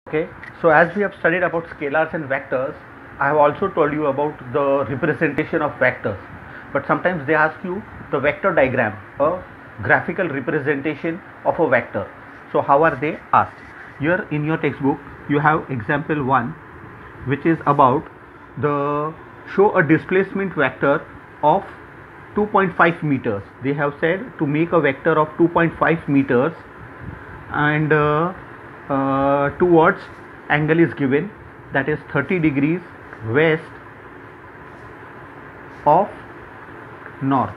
Okay, so as we have studied about scalars and vectors, I have also told you about the representation of vectors. But sometimes they ask you the vector diagram, a graphical representation of a vector. So how are they asked? Here in your textbook, you have example 1, which is about the show a displacement vector of 2.5 meters. They have said to make a vector of 2.5 meters and towards angle is given, that is 30 degrees west of north,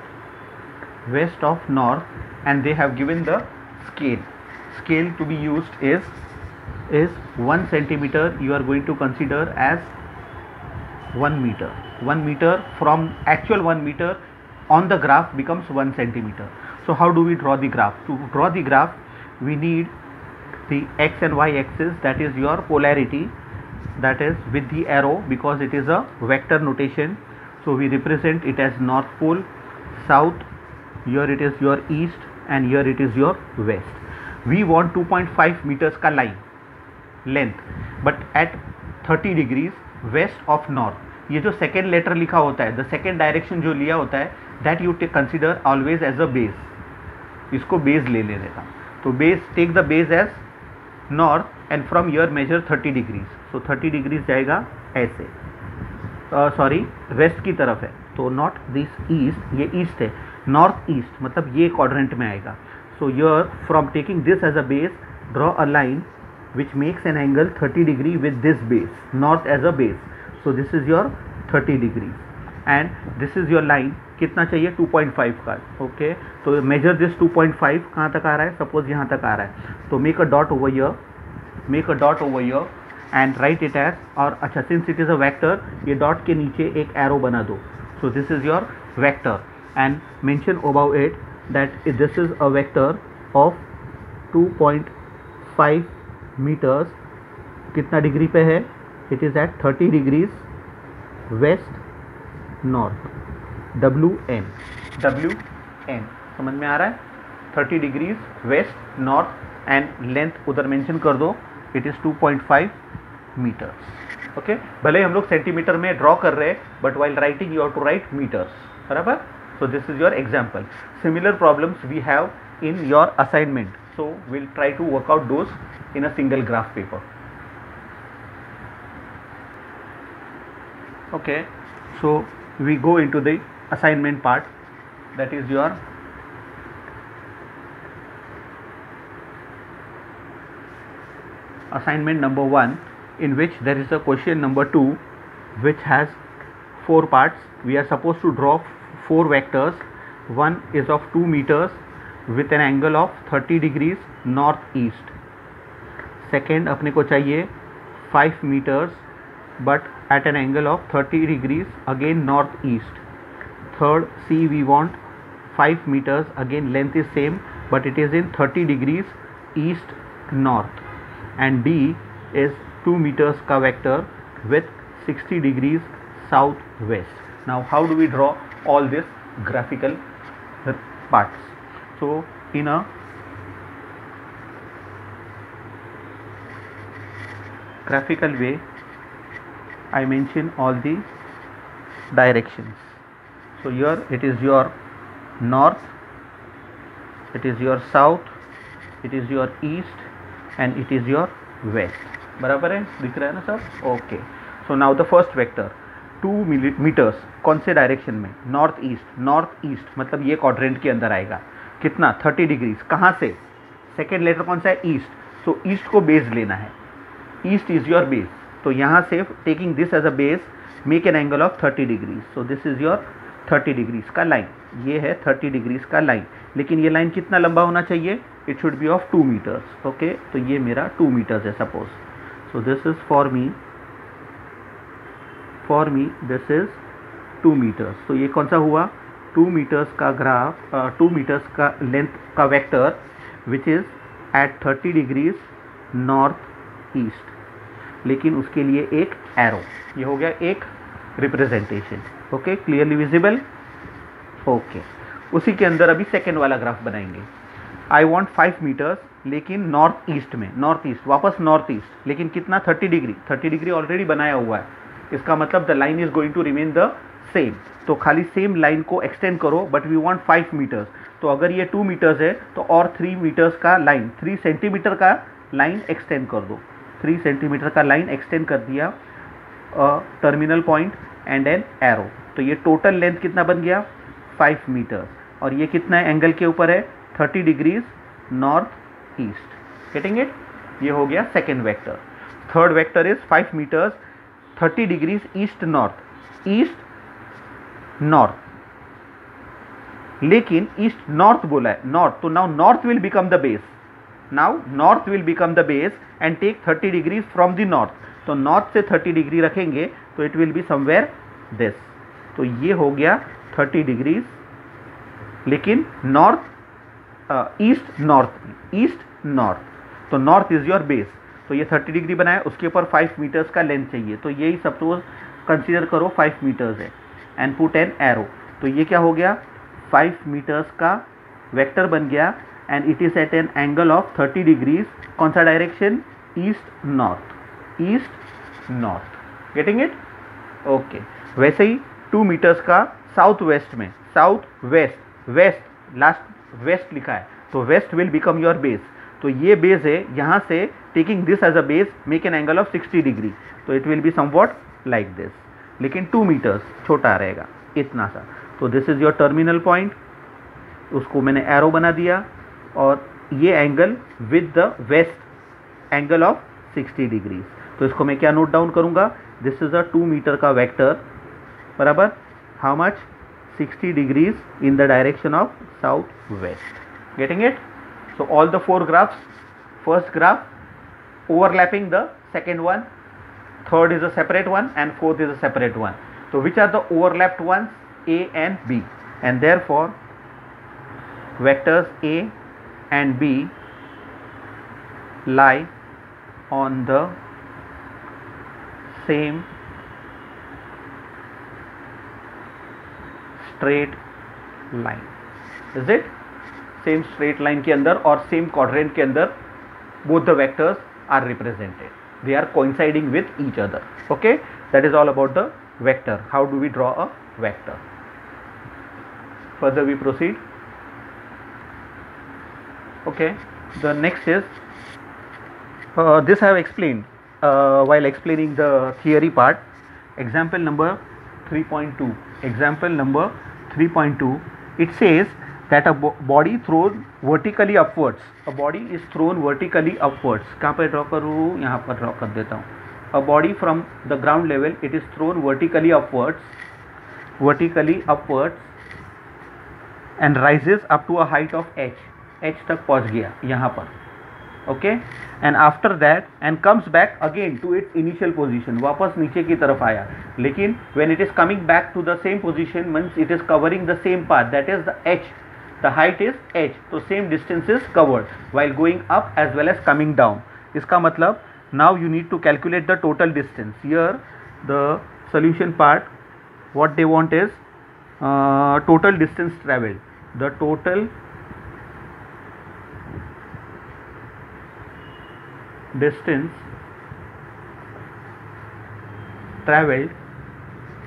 and they have given the scale to be used is 1 centimeter. You are going to consider as 1 meter from actual 1 meter on the graph becomes 1 centimeter. So how do we draw the graph? To draw the graph, we need the x and y axis, that is your polarity, that is with the arrow, because it is a vector notation. So we represent it as north pole, south, here it is your east, and here it is your west. We want 2.5 meters का line length, but at 30 degrees west of north. ये जो second letter लिखा होता है, the second direction जो लिया होता है, that you consider always as a base. इसको base ले लेने का, तो base, take the base as north and from here measure 30 degrees. So 30 degrees जाएगा ऐसे, सॉरी वेस्ट की तरफ है, तो नॉट दिस ईस्ट, ये ईस्ट है, नॉर्थ ईस्ट मतलब ये क्वाड्रेंट में आएगा. So here from taking this as a base, draw a line which makes an angle 30 degree with this base, north as a base. So this is your 30 degrees and this is your line. कितना चाहिए? 2.5 का. Okay, तो measure this 2.5 कहाँ तक आ रहा है? Suppose यहाँ तक आ रहा है, तो make a dot over here, and write it as, और अच्छा since it is a vector, ये डॉट के नीचे एक एरो बना दो. So this is your vector and mention about it that this is a vector of 2.5 metres. कितना degree पे है? It is at 30 degrees west north. WN समझ में आ रहा है? 30 degrees west north and length उधर मेंशन कर दो, इट इज़ 2.5 मीटर्स. ओके, भले हम लोग सेंटीमीटर में ड्रॉ कर रहे हैं, but while writing you have to write metres. बराबर? So this is your example. Similar problems we have in your assignment, so we'll try to work out those in a single graph paper. Okay, so we go into the assignment part, that is your assignment number 1, in which there is a question number 2 which has 4 parts. We are supposed to draw 4 vectors. One is of 2 meters with an angle of 30 degrees north east. Second अपने को चाहिए 5 meters but at an angle of 30 degrees again north east. Third, C, we want 5 meters, again length is same but it is in 30 degrees east north. And D is 2 meters का vector with 60 degrees south west. Now how do we draw all this graphical parts? So in a graphical way, I mention all the directions. So here it is your north, it is your south, it is your east and it is your west. बराबर है? दिख रहा है ना सब? Okay. So now the first vector 2 metres, कौन से direction में? नॉर्थ ईस्ट मतलब ये क्वाड्रेंट के अंदर आएगा. कितना? 30 डिग्रीज. कहाँ से? सेकेंड लेटर कौन सा है? ईस्ट. सो ईस्ट को बेस लेना है, ईस्ट इज योर बेस. तो यहाँ से taking this as a base, make an angle of 30 degrees. So this is your 30 degrees का लाइन. ये है 30 डिग्रीज का लाइन, लेकिन ये लाइन कितना लंबा होना चाहिए? It should be of 2 metres. Okay, तो ये मेरा 2 मीटर्स है suppose. So this is for me this is 2 metres. तो ये कौन सा हुआ? 2 मीटर्स का ग्राफ, 2 मीटर्स का लेंथ का vector which is at 30 degrees north east, लेकिन उसके लिए एक एरो. ये हो गया एक representation. Okay, clearly visible. Okay, उसी के अंदर अभी सेकेंड वाला ग्राफ बनाएंगे. आई वॉन्ट 5 मीटर्स लेकिन नॉर्थ ईस्ट में, नॉर्थ ईस्ट वापस नॉर्थ ईस्ट, लेकिन कितना 30 डिग्री, 30 डिग्री ऑलरेडी बनाया हुआ है, इसका मतलब the line is going to remain the same. तो खाली सेम लाइन को एक्सटेंड करो, बट वी वांट 5 मीटर्स। तो अगर ये 2 मीटर्स है तो और 3 मीटर्स का लाइन, 3 सेंटीमीटर का लाइन एक्सटेंड कर दो। 3 सेंटीमीटर का लाइन एक्सटेंड कर दिया, terminal point and an arrow. तो ये टोटल लेंथ कितना बन गया 5 मीटर्स, और ये कितना एंगल के ऊपर है 30 degrees north east. Getting it? ये हो गया second vector. Third vector is 5 metres 30 degrees east north, east north, लेकिन ईस्ट नॉर्थ बोला है, नॉर्थ, तो now north will become the base, now north will become the base and take 30 degrees from the north. तो north से 30 degree रखेंगे तो it will be somewhere this. तो ये हो गया 30 डिग्रीज, लेकिन north east north, east north, तो नॉर्थ इज योर बेस। तो ये 30 डिग्री बनाया, उसके ऊपर 5 मीटर्स का लेंथ चाहिए, तो यही सपोज कंसीडर करो 5 मीटर्स है एंड पुट एन एरो। तो ये क्या हो गया 5 मीटर्स का वेक्टर बन गया and it is at an angle of 30 degrees. कौन सा direction? East north, east north. Getting it? Okay. वैसे ही 2 मीटर्स का साउथ वेस्ट में, south west, west last west लिखा है, तो west will become your base. तो ये बेस है, यहाँ से taking this as a base make an angle of 60 degree, तो it will be somewhat like this, लेकिन 2 मीटर्स छोटा रहेगा इतना सा। तो this is your terminal point, उसको मैंने एरो बना दिया, और ये angle with the west angle of 60 degrees. तो इसको मैं क्या नोट डाउन करूंगा, दिस इज अ 2 मीटर का वेक्टर बराबर how much 60 degrees in the direction of south west. Getting it? So all the 4 graphs, first graph overlapping the second one, third is a separate one and fourth is a separate one. So which are the overlapped ones? A and B, and therefore vectors A and B lie on the same straight line. Is it? Same straight line के अंदर और same quadrant के अंदर both the vectors are represented, they are coinciding with each other. Okay, that is all about the vector. How do we draw a vector? Further we proceed. Okay, the next is this I have explained while explaining the theory part. Example number 3.2. Example number 3.2, it says that a body thrown vertically upwards, a body is thrown vertically upwards. कहाँ पर draw करूँ? यहाँ पर draw कर देता हूँ. A body from the ground level, it is thrown vertically upwards and rises up to a height of h. h तक पहुँच गया यहाँ पर. Okay, and after that and comes back again to its initial position. वापस नीचे की तरफ आया, लेकिन when it is coming back to the same position means it is covering the same path, that is the h. The height is h, so same distance is covered while going up as well as coming down. इसका मतलब now you need to calculate the total distance. Here the solution part, what they want is total distance traveled. The total distance traveled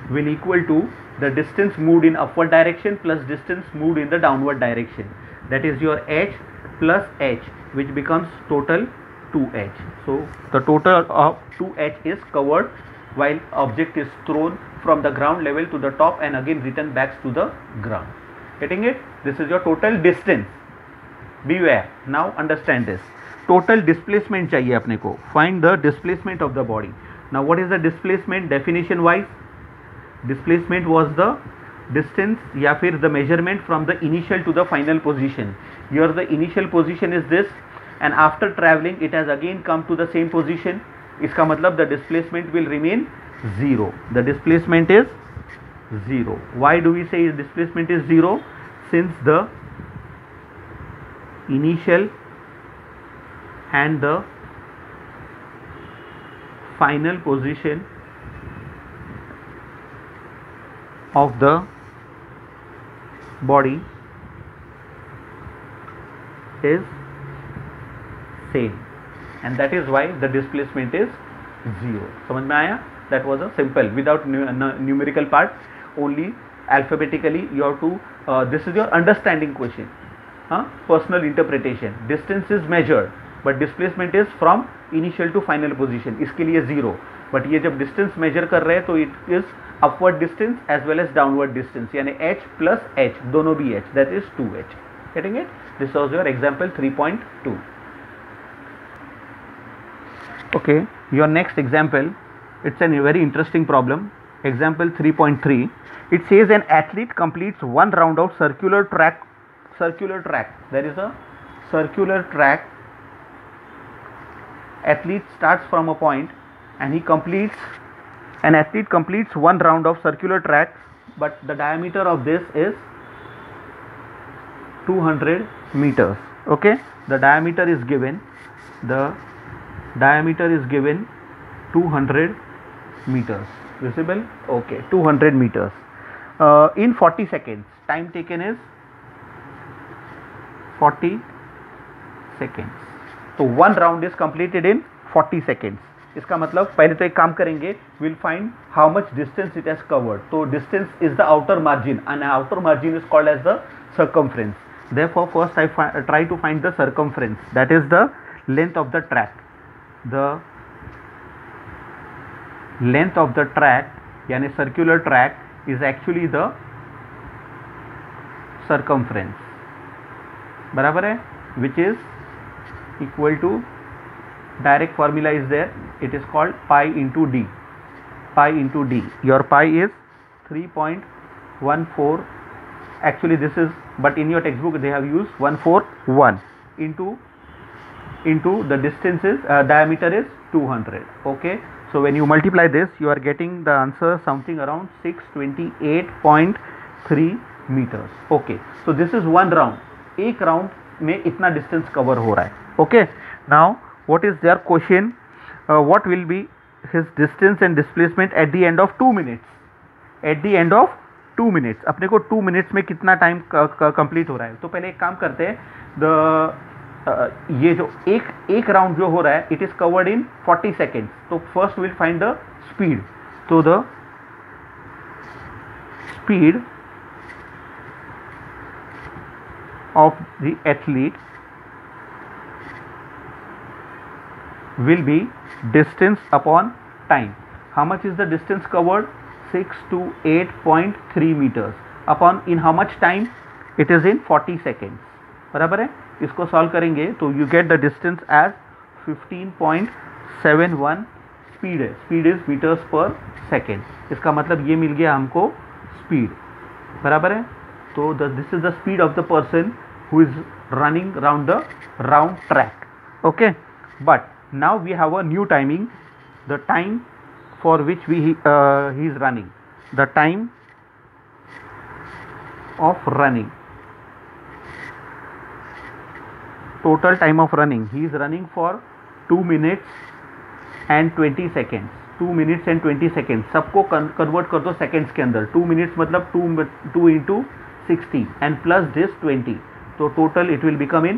will equal to the distance moved in upward direction plus distance moved in the downward direction, that is your h plus h, which becomes total 2h. So the total of 2h is covered while object is thrown from the ground level to the top and again return back to the ground. Getting it? This is your total distance. Beware. Now understand this. Total displacement चाहिए अपने को. Find the displacement of the body. Now what is the displacement definition wise? Displacement was the distance या फिर the measurement from the initial to the final position. Here the initial position is this and after traveling it has again come to the same position. इसका मतलब the displacement will remain 0. The displacement is 0. Why do we say displacement is 0? Since the initial and the final position of the body is same, and that is why the displacement is 0. समझ में आया? That was a simple, without numerical part, only alphabetically you have to, this is your understanding question, personal interpretation. Distance is measured but displacement is from initial to final position, इसके लिए 0, but ये जब distance measure कर रहे हैं तो it is upward distance as well as downward distance, यानी h plus h, दोनों भी h, that is 2h. Getting it? This was your example 3.2. Okay, your next example, it's a very interesting problem. Example 3.3. It says an athlete completes one round of circular track. There is a circular track. Athlete starts from a point and an athlete completes one round of circular track, but the diameter of this is 200 meters. Okay, the diameter is given 200 meters. Visible? Okay, 200 meters in 40 seconds. Time taken is 40 seconds. तो one round is completed in 40 seconds. इसका मतलब पहले तो एक काम करेंगे, we'll find how much distance it has covered. तो distance is the outer margin and outer margin is called as the circumference. Therefore first I try to find the circumference, that is the length of the track. The length of the track, यानी circular track, is actually the circumference. बराबर है, which is equal to, direct formula is there, it is called pi into d. Your pi is 3.14. Actually this is, but in your textbook they have used 141 into the distance is, diameter is 200. Okay, so when you multiply this you are getting the answer something around 628.3 meters. Okay, so this is one round. एक round में इतना distance cover हो रहा है. Okay, now what is their question, what will be his distance and displacement at the end of 2 minutes. At the end of 2 minutes अपने को 2 minutes में कितना टाइम कंप्लीट हो रहा है. तो पहले एक काम करते हैं, ये जो एक राउंड जो हो रहा है, it is covered in 40 seconds. तो first will find the speed. तो the speed of the athlete will be distance upon time. How much is the distance covered? 628.3 meters. Upon in how much time? It is in 40 seconds. बराबर है. इसको solve करेंगे तो you get the distance as 15.71. Speed है, speed is meters per second. इसका मतलब ये मिल गया हमको स्पीड. बराबर है. So this is the speed of the person who is running round the round track. Okay, but now we have a new timing, the time for which he is running, the time of running, total time of running. He is running for 2 minutes and 20 seconds. 2 minutes and 20 seconds. सबको convert कर दो seconds के अंदर. 2 minutes मतलब 2 into 60 and plus this 20, तो total it will become in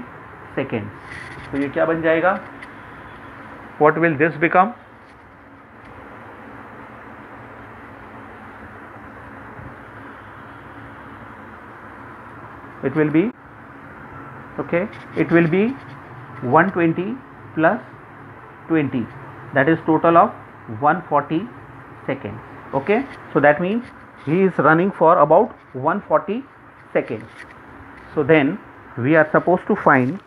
seconds. तो ये क्या बन जाएगा? What will this become? it will be, okay, it will be 120 plus 20, that is total of 140 seconds. Okay, so that means he is running for about 140 seconds. So then we are supposed to find,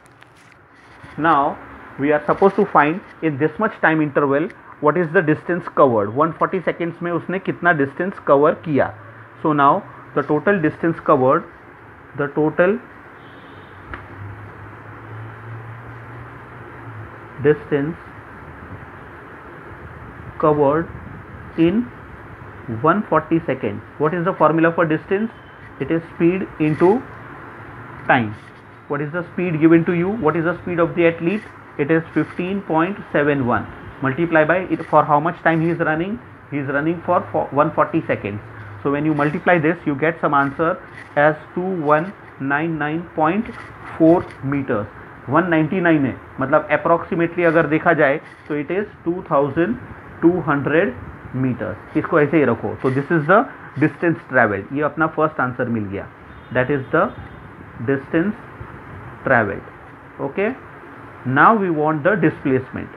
now we are supposed to find in this much time interval what is the distance covered. 140 seconds में उसने कितना distance cover किया. So now the total distance covered, the total distance covered in 140 seconds. What is the formula for distance? It is speed into time. What is the speed given to you? What is the speed of the athlete? It is 15.71. Multiply by it. For how much time he is running? He is running for 140 seconds. So when you multiply this, you get some answer as 2199.4 meters. 199 है, मतलब approximately अगर देखा जाए तो it is 2200 metres. इसको ऐसे ही रखो। तो this is the distance travelled, ये अपना फर्स्ट आंसर मिल गया, that is the distance travelled. Okay, now we want the displacement.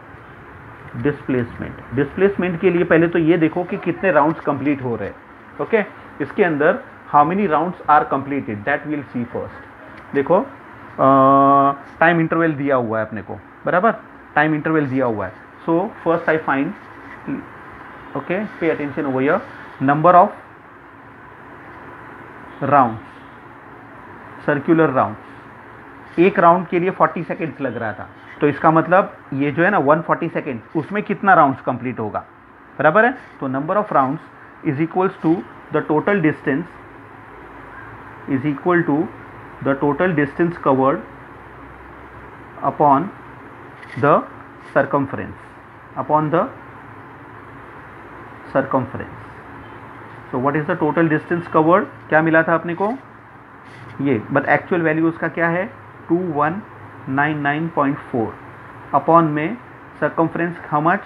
Displacement के लिए पहले तो ये देखो कि कितने राउंड्स कंप्लीट हो रहे हैं। ओके, इसके अंदर how many rounds are completed, that will see first. देखो टाइम इंटरवल दिया हुआ है अपने को, बराबर, टाइम इंटरवल दिया हुआ है। So first I find, okay, pay attention over here, number of rounds, circular rounds. एक राउंड के लिए 40 सेकेंड्स लग रहा था, तो इसका मतलब ये जो है ना 140 सेकेंड, उसमें कितना राउंड्स कंप्लीट होगा, बराबर है। तो number of rounds is equals to the total distance, is equal to the total distance covered upon the circumference, upon the circumference. So what is the total distance covered? क्या मिला था अपने को ये, बट एक्चुअल वैल्यू उसका क्या है 2199.4 upon में circumference how much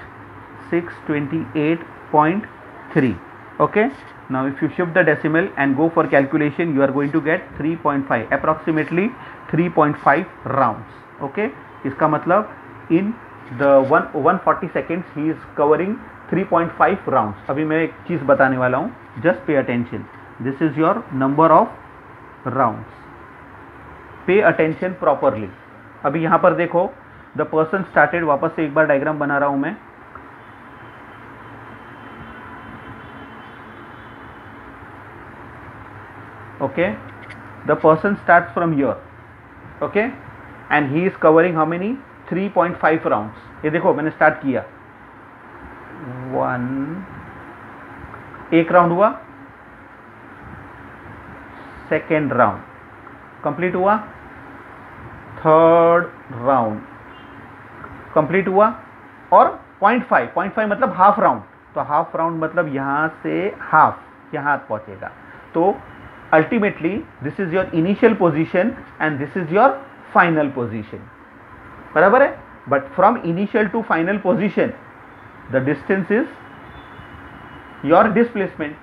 628.3. okay, now if you shift the decimal and go for calculation you are going to get 3.5, approximately 3.5 rounds. okay, इसका मतलब in the 140 seconds he is covering 3.5 rounds. अभी मैं एक चीज़ बताने वाला हूँ, just pay attention. This is your number of rounds. Pay attention properly. अभी यहाँ पर देखो the person started, वापस से एक बार डायग्राम बना रहा हूँ मैं। Okay, the person starts from here, okay, and he is covering how many 3.5 rounds. ये देखो मैंने स्टार्ट किया, एक राउंड हुआ, सेकेंड राउंड कंप्लीट हुआ, थर्ड राउंड कंप्लीट हुआ, और 0.5 मतलब हाफ राउंड। तो हाफ राउंड मतलब यहां से हाफ यहां पहुंचेगा। तो ultimately this is your initial position and this is your final position, बराबर है। But from initial to final position the distance is your displacement.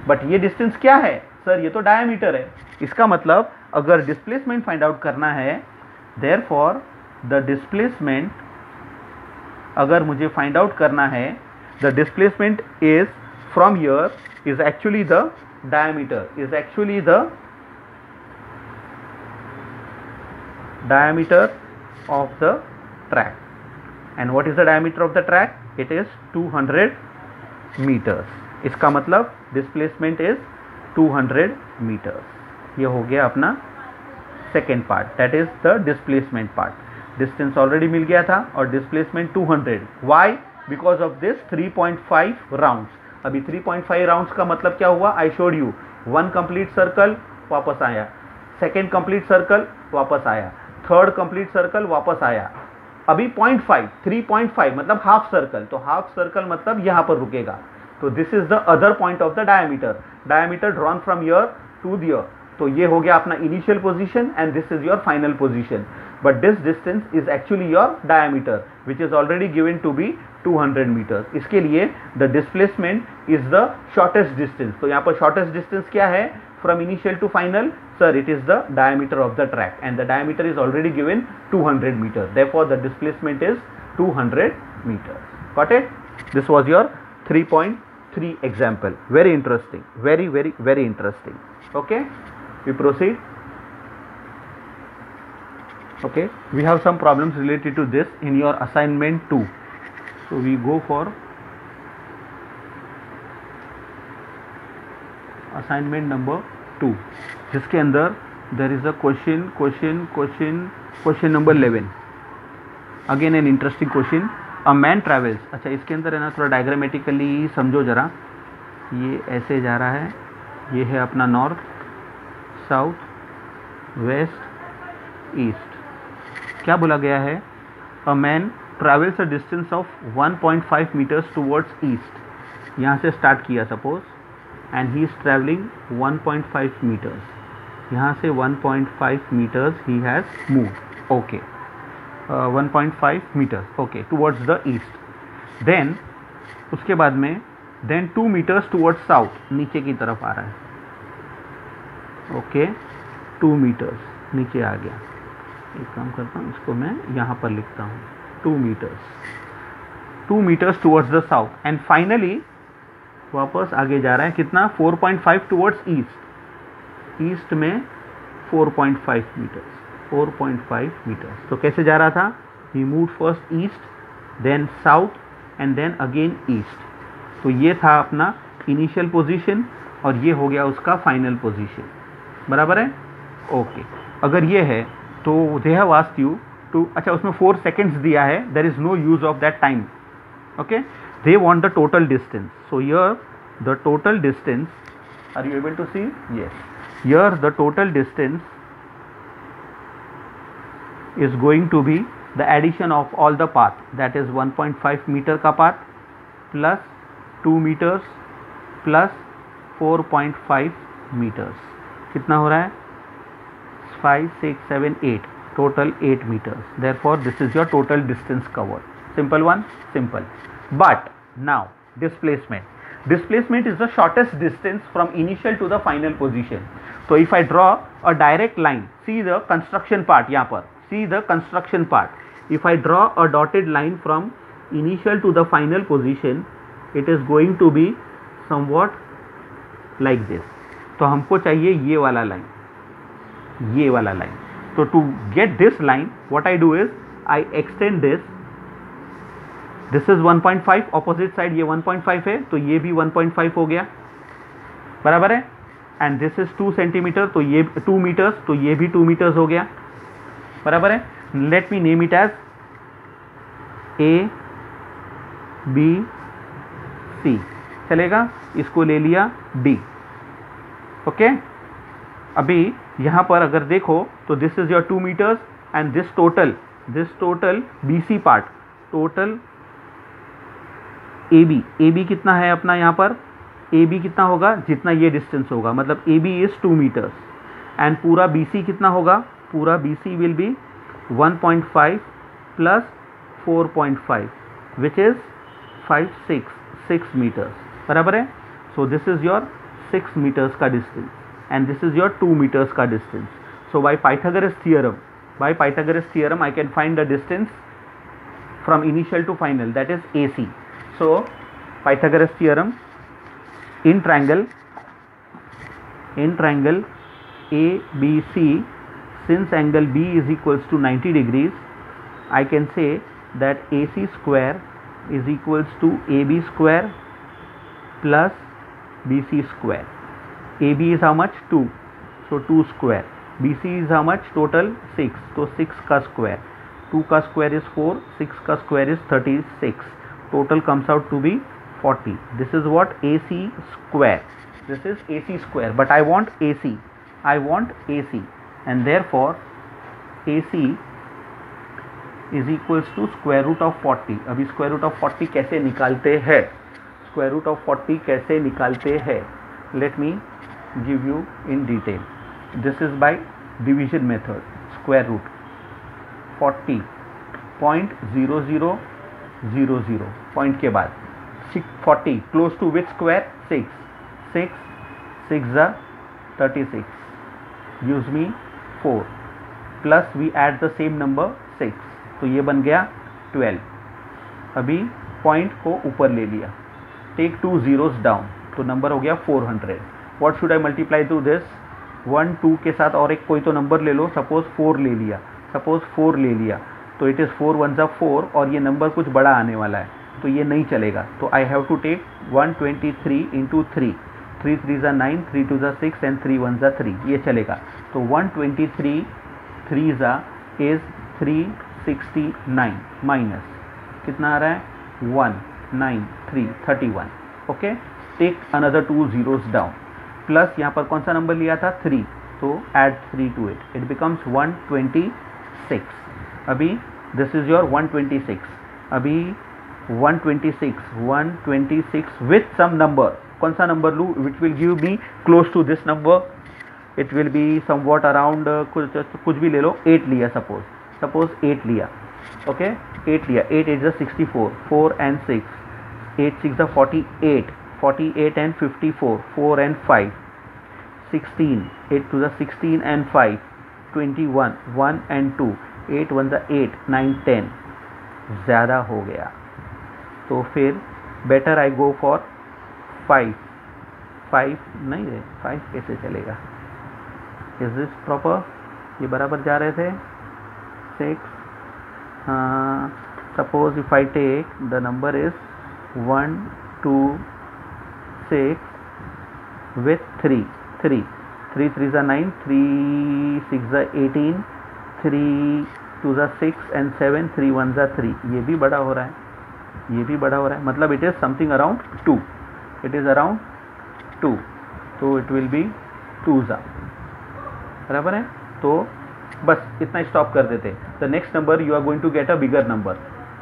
But ये डिस्टेंस क्या है सर, ये तो डायमीटर है। इसका मतलब अगर डिस्प्लेसमेंट फाइंड आउट करना है, देयरफॉर द डिस्प्लेसमेंट, अगर मुझे फाइंड आउट करना है, the displacement is from here is actually the diameter, is actually the diameter of the track. And what is the diameter of the track? It is 200 meters. इसका मतलब displacement is 200 meters. ये हो गया अपना second part, that is the displacement part. Distance already मिल गया था और displacement 200. Why? Because of this 3.5 rounds. अभी 3.5 राउंड्स का मतलब क्या हुआ, I showed you, 1 complete circle वापस आया, सेकेंड कंप्लीट सर्कल वापस आया, थर्ड कंप्लीट सर्कल वापस आया, अभी 0.5, 3.5 मतलब हाफ सर्कल। तो हाफ सर्कल मतलब यहाँ पर रुकेगा। तो this is the other point of the diameter drawn from here to there. तो ये हो गया अपना initial position and this is your final position. But this distance is actually your diameter which is already given to be 200 metres. इसके लिए the displacement is the shortest distance. तो यहाँ पर शॉर्टेस्ट डिस्टेंस क्या है from initial to final, sir it is the diameter of the track and the diameter is already given 200 metre, therefore the displacement is 200 metres. Got it? This was your 3.3 example. Very interesting, very interesting. Okay, we proceed. Okay, we have some problems related to this in your assignment 2. So we go for assignment number 2, जिसके अंदर there is a question number 11. Again an interesting question. A man travels. अच्छा, इसके अंदर है ना थोड़ा diagrammatically समझो जरा। ये ऐसे जा रहा है, ये है अपना नॉर्थ, साउथ, वेस्ट, ईस्ट। क्या बोला गया है? A man travels a distance of 1.5 metres towards east. यहाँ से स्टार्ट किया suppose, and he is travelling 1.5 metres. यहाँ से 1.5 metres he has move. Okay 1.5 metres okay towards the east. Then उसके बाद में देन 2 मीटर्स टुवर्ड्स साउथ, नीचे की तरफ आ रहा है। ओके 2 मीटर्स नीचे आ गया। एक काम करता हूँ, इसको मैं यहाँ पर लिखता हूँ 2 metres towards the south. And finally वापस आगे जा रहा है कितना 4.5 टुवर्ड्स ईस्ट, ईस्ट में 4.5 मीटर्स। तो कैसे जा रहा था, he move first east then south and then again east. तो ये था अपना इनिशियल पोजीशन और ये हो गया उसका फाइनल पोजीशन, बराबर है। ओके अगर ये है तो they have asked you to, अच्छा उसमें 4 सेकेंड्स दिया है, there is no use of that time. Okay they want the total distance, so here the total distance, are you able to see, yes, here the total distance is going to be the addition of all the path, that is 1.5 metre का path plus 2 metres plus 4.5 metres, कितना हो रहा है 5 6 7 8, total 8 metres. therefore this is your total distance covered, simple one, simple। but now displacement is the shortest distance from initial to the final position। so if I draw a direct line, see the construction part, यहाँ पर see the construction part, if I draw a dotted line from initial to the final position, it is going to be somewhat like this। तो हमको चाहिए ये वाला line, ये वाला line. तो to get this line what I do is I extend this is 1.5, opposite side ये 1.5 है तो ये भी 1.5 हो गया, बराबर है। एंड दिस इज 2 सेंटीमीटर तो ये 2 मीटर्स तो ये भी 2 मीटर्स हो गया, बराबर है। Let me name it as A B C, चलेगा, इसको ले लिया D। ओके अभी यहाँ पर अगर देखो तो this is your 2 metres and this total BC part, total AB कितना है अपना यहाँ पर, AB कितना होगा जितना ये डिस्टेंस होगा, मतलब AB इज 2 मीटर्स एंड पूरा BC कितना होगा, पूरा BC will be 1.5 plus 4.5 which is 6 metres, बराबर है। So this is your 6 metres का distance and this is your 2 metres का distance. So by Pythagoras theorem I can find the distance from initial to final, that is AC। so Pythagoras theorem, in triangle ABC, since angle B is equals to 90 degrees, I can say that AC square is equals to AB square plus BC square। AB is how much, 2, so 2 square, BC is how much, total 6, so 6 का square, 2 का square is 4, 6 का square is 36, total comes out to be 40। this is what AC square, this is AC square, but I want AC and therefore AC is equals to square root of 40। अभी square root of 40 कैसे निकालते हैं, square root of 40 कैसे निकालते हैं, let me give you in detail। this is by division method, square root 40.0000 point के बाद 40 close to which square, 6 ज़ा 36, use me 4 plus we add the same number 6, तो ये बन गया 12। अभी पॉइंट को ऊपर ले लिया, टेक 2 zeros डाउन, तो नंबर हो गया 400। What should I multiply two this, 1 2 के साथ और एक कोई तो नंबर ले लो, सपोज 4 ले लिया, तो इट इज़ 4 1 ज़ा 4 और ये नंबर कुछ बड़ा आने वाला है तो ये नहीं चलेगा। तो I have to take 123 into 3 3 ज़ा 9, 3 2 ज़ा 6 एंड 3 1 ज़ा 3, ये चलेगा। तो 123 3 ज़ा इज़ 369 माइनस कितना आ रहा है 193 31। Okay take another 2 zeros down, plus यहाँ पर कौन सा नंबर लिया था 3, तो एड 3 टू इट बिकम्स 126। अभी दिस इज योर 126, अभी 126 विथ सम नंबर, कौन सा नंबर लूँ which will give me close to this number, it will be somewhat around कुछ भी ले लो, 8 लिया सपोज, सपोज 8 लिया, ओके 8 लिया, 8 8 ज़ा 64, 4 and 6, 8 6 ज़ा 48, 48 and 54, 4 and 5, 16, 8 2 ज़ा 16 and 5, 21, 1 and 2, 8 1 ज़ा 8, 9 10, ज़्यादा हो गया तो फिर बेटर आई गो फॉर 5, 5 नहीं है, 5 कैसे चलेगा, इज दिस प्रॉपर, ये बराबर जा रहे थे 6, suppose if I take the number is 1 2 6 with 3 3 3 3 ज़ा 9, 3 6 ज़ा 18, 3 2 ज़ा 6 and 7, 3 1 ज़ा 3, ये भी बड़ा हो रहा है, ये भी बड़ा हो रहा है, मतलब it is something around 2, it is around 2, तो इट विल बी 2 ज़ा, बराबर है। तो बस इतना स्टॉप कर देते। The next number you are going to get a bigger number,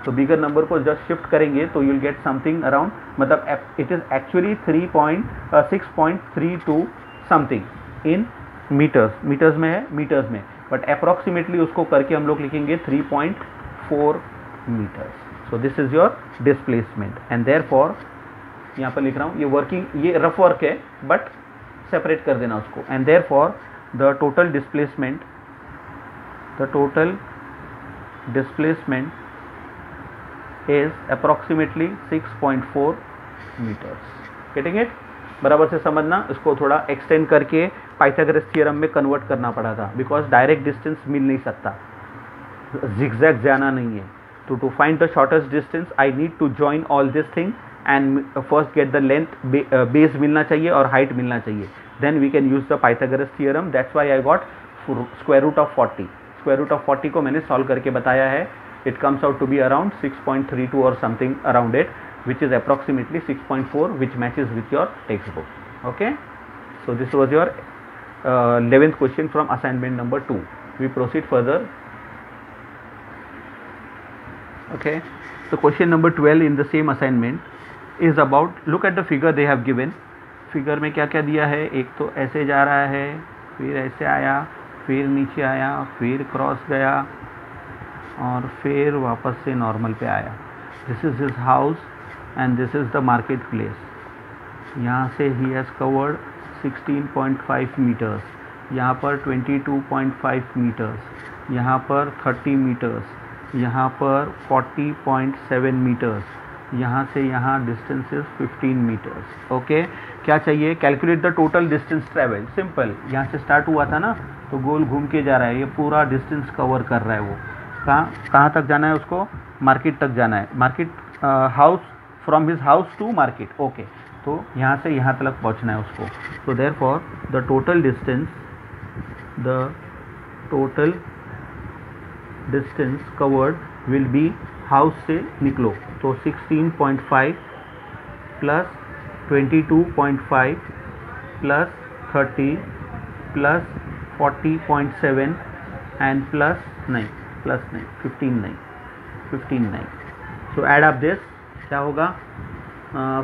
तो बिगर नंबर को जस्ट शिफ्ट करेंगे तो you will get something around, मतलब it is actually 6.32 something in metres, metres में है, मीटर्स में, बट अप्रॉक्सीमेटली उसको करके हम लोग लिखेंगे 3.4 metres. So this is your displacement and therefore यहाँ पर लिख रहा हूँ, ये वर्किंग, ये रफ वर्क है बट सेपरेट कर देना उसको, and therefore the total displacement is approximately 6.4 meters. Getting it? बराबर से समझना, इसको थोड़ा एक्सटेंड करके पाइथागोरस थ्योरम में कन्वर्ट करना पड़ा था, बिकॉज डायरेक्ट डिस्टेंस मिल नहीं सकता, जिगजैग जाना नहीं है, तो to find the shortest distance I need to join all this thing and first get the length, base मिलना चाहिए और हाइट मिलना चाहिए, then we can use the Pythagoras theorem. That's why I got square root of 40, square root of 40 को मैंने solve करके बताया है, it comes out to be around 6.32 or something around it, which is approximately 6.4, which matches with your textbook. Okay, so this was your 11th question from assignment number 2. We proceed further. Okay, so question number 12 in the same assignment is about, look at the figure they have given. figure में क्या क्या दिया है, एक तो ऐसे जा रहा है, फिर ऐसे आया, फिर नीचे आया, फिर क्रॉस गया और फिर वापस से नॉर्मल पे आया। This is his house and this is the market place. यहाँ से ही हैज़ कवर्ड 16.5 मीटर्स, यहाँ पर 22.5 मीटर्स, यहाँ पर 30 मीटर्स, यहाँ पर 40.7 मीटर्स, यहाँ से यहाँ डिस्टेंस इज 15 मीटर्स। ओके, क्या चाहिए, calculate the total distance travel. Simple, यहाँ से स्टार्ट हुआ था ना, तो गोल घूम के जा रहा है, ये पूरा डिस्टेंस कवर कर रहा है। वो कहाँ तक जाना है उसको, मार्केट तक जाना है, market house, from his house to market. Okay, तो यहाँ से यहाँ तक पहुँचना है उसको। So therefore the total distance covered will be, house से निकलो तो 16.5 plus 22.5 plus 30 plus 40.7 and plus 15 नहीं। सो एड अप दिस, क्या होगा,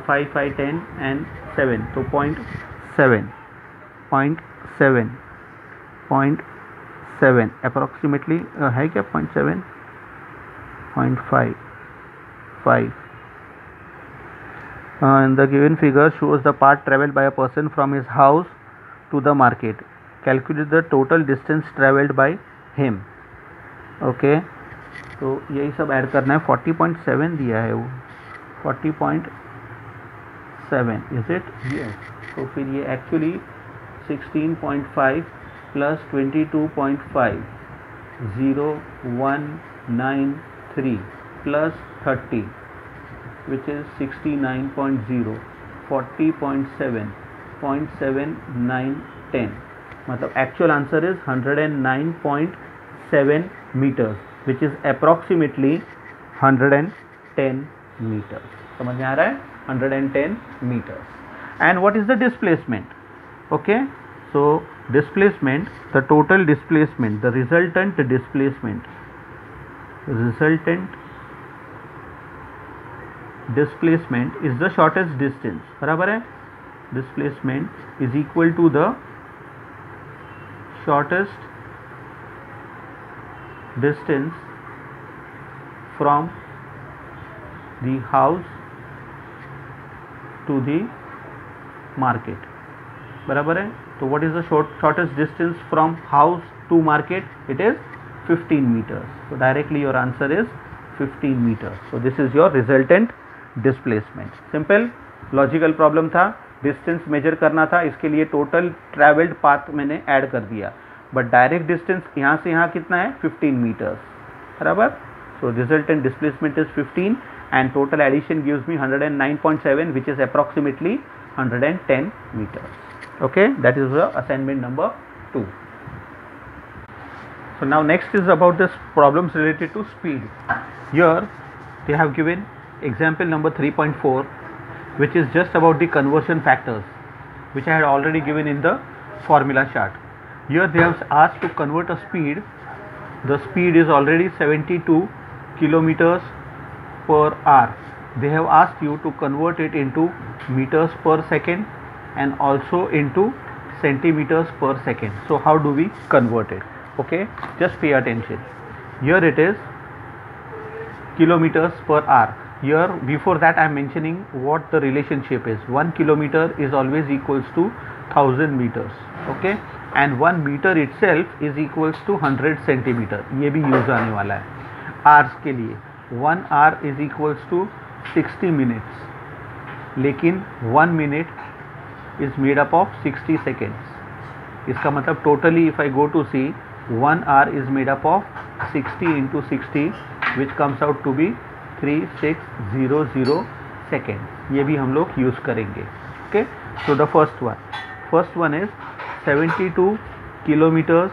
5 5 10 एंड 7, तो 0.7 अप्रॉक्सीमेटली है क्या, 0.7 0.5 and the given figure shows the path traveled by a person from his house to the market. Calculate the total distance traveled by him. Okay, तो यही सब add करना है। 40.7 दिया है वो, 40.7 इज इट, यस। तो फिर ये actually 16.5 plus 22.5, 0193 plus 30 which is 69.0, 40.7, 0.7910, मतलब actual answer is 109.7 meters, which is approximately 110 meters. समझ में आ रहा है, 110 meters. And what is the displacement? Okay, so displacement, the total displacement, the resultant displacement is the shortest distance. बराबर है, displacement is equal to the shortest distance from the house to the market. बराबर है. तो what is the shortest distance from house to market? It is 15 meters. So directly your answer is 15 meters. So this is your resultant displacement. Simple logical problem था. Distance measure करना था, इसके लिए total travelled path मैंने add कर दिया, but direct distance यहाँ से यहाँ कितना है 15 मीटर्स. बराबर. So resultant displacement is 15 and total addition gives me 109.7 which is approximately 110 meters. Okay, that is the assignment number 2. So now next is about this problems related to speed. Here they have given example number 3.4, which is just about the conversion factors, which I had already given in the formula chart. Here they have asked to convert a speed. The speed is already 72 kilometers per hour. They have asked you to convert it into meters per second and also into centimeters per second. So how do we convert it? Okay, just pay attention. Here it is kilometers per hour. Here before that I am mentioning what the relationship is. 1 kilometer is always equals to 1000 meters. Okay, and 1 meter itself is equals to 100 centimeter. ये भी use आने वाला है. hours के लिए 1 hour is equals to 60 minutes, लेकिन 1 minute is made up of 60 seconds. इसका मतलब totally if I go to see 1 hour is made up of 60 into 60 which comes out to be 3600 seconds. ये भी हम लोग यूज़ करेंगे. Okay, so the first one is 72 kilometers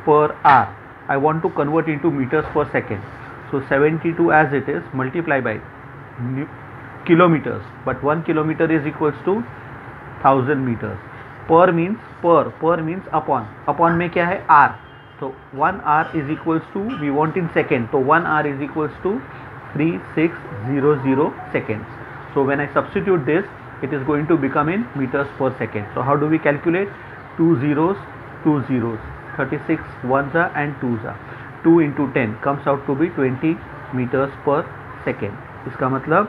per hour. I want to convert into meters per second. So 72 as it is multiply by kilometers, but 1 kilometer is equals to 1000 meters. Per means upon में क्या है r. So 1 hour is equals to, we want in second, so 1 hour is equals to 3600 seconds. So when I substitute this, it is going to become in meters per second. So how do we calculate? 2 zeros, 36 ones are and 2s are. 2 into 10 comes out to be 20 meters per second. इसका मतलब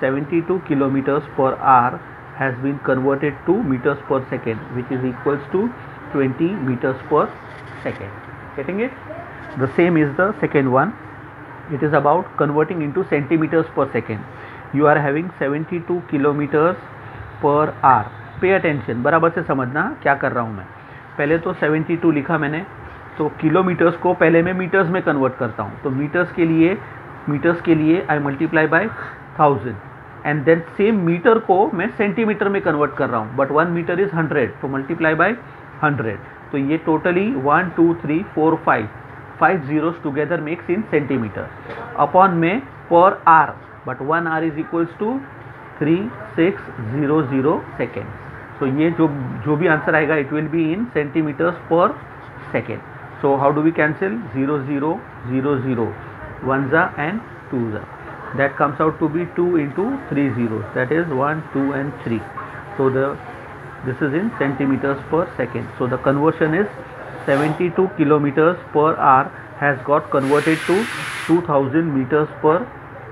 72 kilometers per hour has been converted to meters per second, which is equals to 20 meters per second. Getting it? The same is the second one. It is about converting into centimeters per second. You are having 72 kilometers per hour. Pay attention, बराबर से समझना क्या कर रहा हूँ मैं. पहले तो 72 लिखा मैंने, तो किलोमीटर्स को पहले मैं मीटर्स में कन्वर्ट करता हूँ. तो मीटर्स के लिए I multiply by 1000 and then same metre को मैं सेंटीमीटर में कन्वर्ट कर रहा हूँ, बट 1 मीटर इज 100, तो मल्टीप्लाई बाय 100. तो ये totally 1 2 3 4 5 zeros together makes in centimetre. Upon में per hour, but 1 hour is equals to 3600 second. सो ये जो भी आंसर आएगा it will be in centimetres per second. So how do we cancel? 0 0 0 0 1s and 2s. That comes out to be 2 into 3 zeros, that is 1 2 and 3. So this is in centimeters per second. So the conversion is 72 kilometers per hour has got converted to 2000 meters per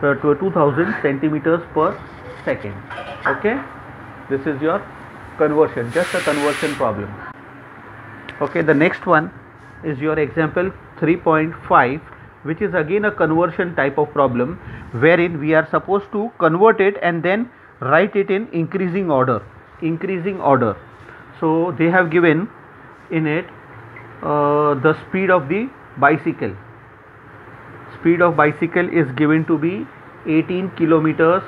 2000 centimeters per second. Okay, this is your conversion, just a conversion problem. Okay, the next one is your example 3.5, which is again a conversion type of problem, wherein we are supposed to convert it and then write it in increasing order. So they have given in it the speed of the bicycle. Speed of bicycle is given to be 18 kilometers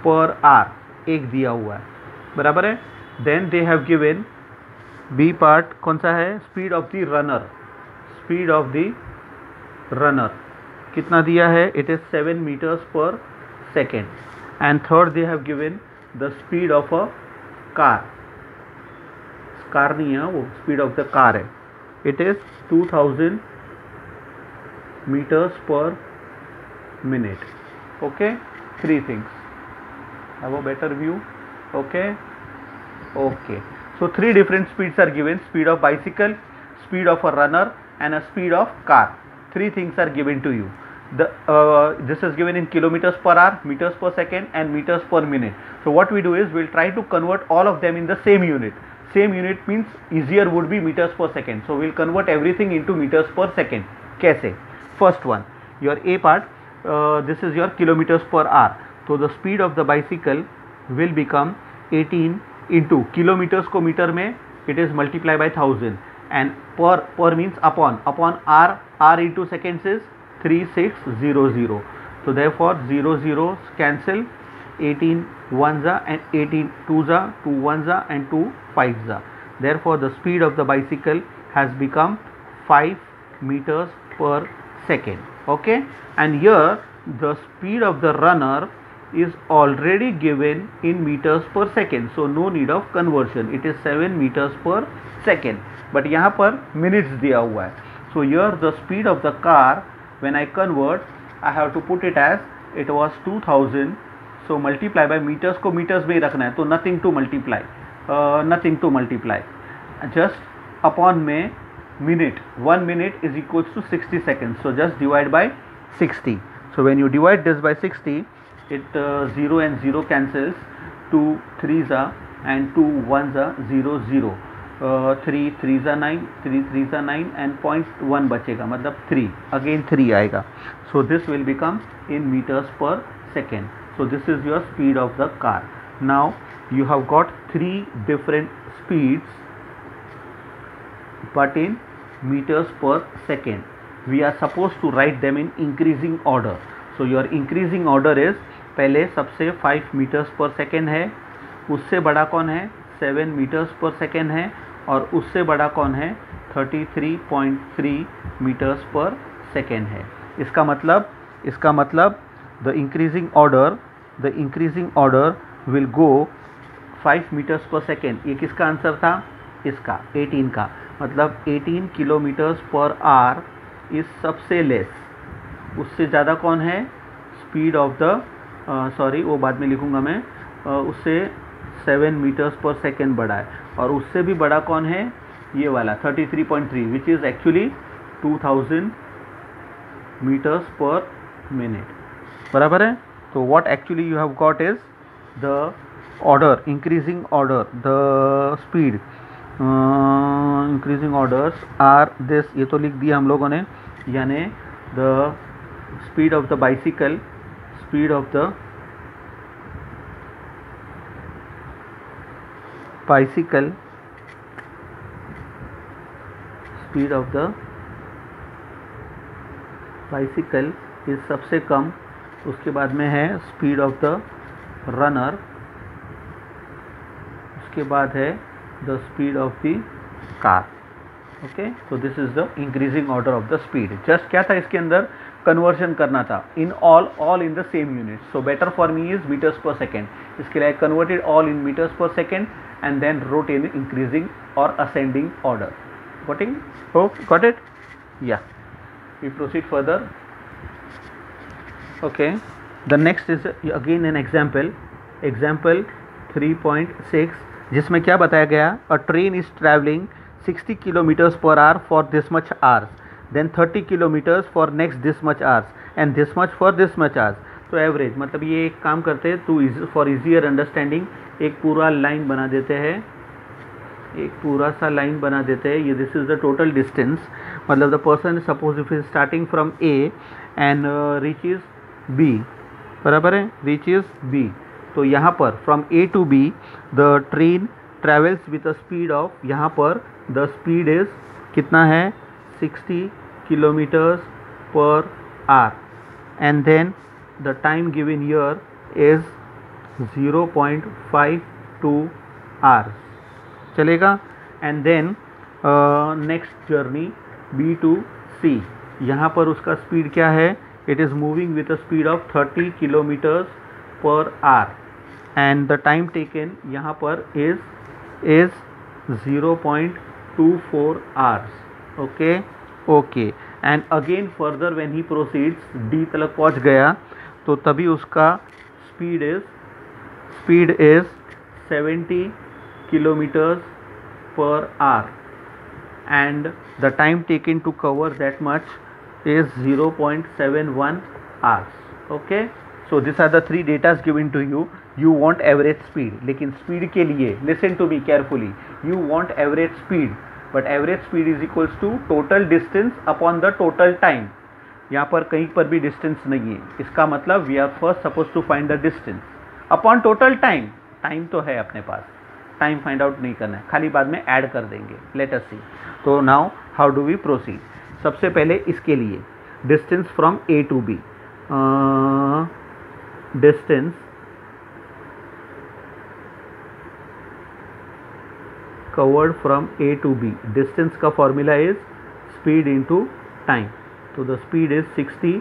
per hour. एक दिया हुआ है, बराबर है. Then they have given B part, कौन सा है? Speed of the runner. कितना दिया है? It is 7 meters per second. And third they have given the speed of a car नहीं है, वो स्पीड ऑफ द कार है. It is 2000 meters per minute. Okay, 3 things. Have a better view. Okay. So 3 different speeds are given: speed of bicycle, speed of a runner and a speed of car. three things are given to you. This is given in kilometers per hour, meters per second, and meters per minute. So what we do is we'll try to convert all of them in the same unit. Same unit means easier would be meters per second. So we'll convert everything into meters per second. कैसे? First one, your A part, this is your kilometers per hour. So the speed of the bicycle will become 18 into kilometers को metre में it is multiplied by 1000 and per means upon r into seconds is 3600. So therefore 0 zeros cancel, 18 ones are and 18 twos are, 2 ones are and 2 fives are. Therefore the speed of the bicycle has become 5 meters per second. Okay, and here the speed of the runner is already given in meters per second, so no need of conversion. It is 7 meters per second, but यहाँ पर minutes दिया हुआ है. So here the speed of the car, when I convert, I have to put it as it was 2000. So multiply by meters को meters में ही रखना है, तो nothing to multiply, just upon में minute. 1 minute is equals to 60 seconds. So just divide by 60. So when you divide this by 60, it 0 and 0 cancels, 2 3s are and 2 1s are 0 0. 3 3s are 9, 3 3s are 9 and 0.1 बचेगा, मतलब 3, again 3 आएगा. So this will become in meters per second. So this is your speed of the car. Now you have got 3 different speeds, but in meters per second. We are supposed to write them in increasing order. So your increasing order is, पहले सबसे 5 meters per second है, उससे बड़ा कौन है 7 meters per second है, और उससे बड़ा कौन है 33.3 meters per second है. इसका मतलब the increasing order will go 5 meters per second. ये किसका आंसर था? इसका 18 का. मतलब 18 किलोमीटर्स पर आवर इस सबसे लेस. उससे ज़्यादा कौन है? स्पीड ऑफ द सॉरी वो बाद में लिखूँगा मैं. उससे 7 मीटर्स पर सेकेंड बड़ा है, और उससे भी बड़ा कौन है? ये वाला 33.3, which is actually 2000 meters per minute. बराबर है. तो what actually you have got is the order, increasing order, the speed increasing orders are this. ये तो लिख दिया हम लोगों ने, यानी the speed of the bicycle, speed of the bicycle, speed of the bicycle is सबसे कम. उसके बाद में है स्पीड ऑफ द रनर, उसके बाद है the speed of the car. Okay, so this is the increasing order of the speed. Just क्या था इसके अंदर? कन्वर्शन करना था in all in the same unit. So better for me is meters per second. इसके लिए converted all in meters per second and then wrote in increasing or ascending order. Got it? Yeah. We proceed further. Okay. The next is again an example 3.6, जिसमें क्या बताया गया? A train is traveling 60 kilometers per hour for this much hours, then 30 kilometers for next this much hours, and this much for this much hours. तो average, मतलब ये एक काम करते हैं तो फॉर इजियर अंडरस्टैंडिंग एक पूरा लाइन बना देते हैं, एक पूरा सा लाइन बना देते हैं. ये this is the total distance. मतलब the person suppose if is starting from A and reaches B. बराबर है, रीचेज बी. तो यहाँ पर from A to B the train travels with a speed of, यहाँ पर द स्पीड इज कितना है? 60 kilometers per hour, and then the time given here is 0.52 hours. चलेगा. and then next journey B to C. यहाँ पर उसका speed क्या है? it is moving with a speed of 30 kilometers per hour and the time taken यहाँ पर is 0.24 hours. okay. and again further when he proceeds D तक पहुँच गया तो तभी उसका speed is 70 kilometers per hour, and the time taken to cover that much is 0.71 hours. Okay, so these are the three datas given to you. You want average speed, लेकिन speed के लिए listen to me carefully, you want average speed, but average speed is equals to total distance upon the total time. यहाँ पर कहीं पर भी distance नहीं है, इसका मतलब we are first supposed to find the distance upon total time. Time तो है अपने पास, टाइम फाइंड आउट नहीं करना है, खाली बाद में ऐड कर देंगे. Let us see. तो now how do we proceed. सबसे पहले इसके लिए distance from A to B, distance covered from A to B, distance का formula is speed into time. तो the speed is 60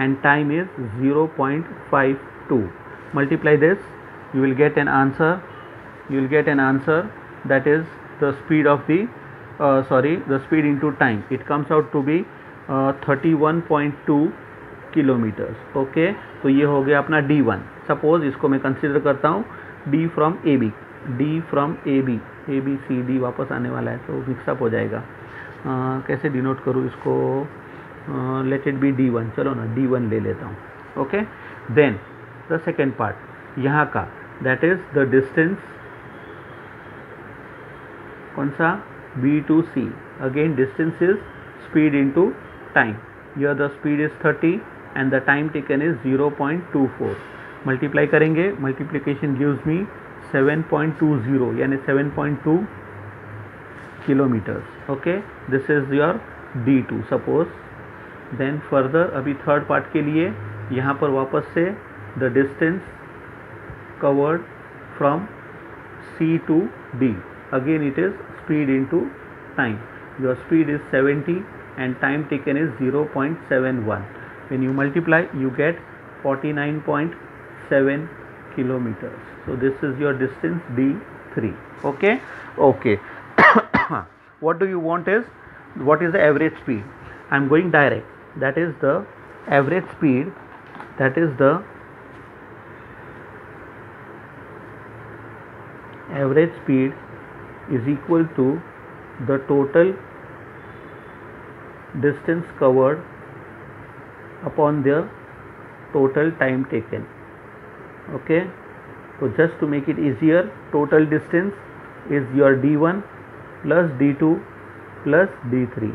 and time is 0.52. multiply this, you will get an answer that is the speed of the the speed into time. It comes out to be 31.2 kilometres. Okay, तो ये हो गया अपना D1. Suppose इसको मैं consider करता हूँ D from A B, A B C D वापस आने वाला है तो मिक्सअप हो जाएगा. कैसे डिनोट करूँ इसको. Let it be D1. चलो ना D1 ले लेता हूँ. Okay, then the second part यहाँ का, दैट इज द डिस्टेंस कौन सा, B to C. Again distance is speed into time. Here the speed is 30 and the time taken is 0.24. Multiply करेंगे, मल्टीप्लिकेशन गिव्स मी 7.20 यानी 7.2 kilometers. Okay, this is your D2 suppose. देन फर्दर अभी third part के लिए यहाँ पर वापस से the distance covered from C to D. Again it is speed into time. Your speed is 70 and time taken is 0.71. when you multiply you get 49.7 kilometers. So this is your distance D3. Okay. What do you want is, what is the average speed? I am going direct. That is the average speed, that is the average speed is equal to the total distance covered upon the total time taken. Okay, so just to make it easier, total distance is your D1 plus D2 plus D3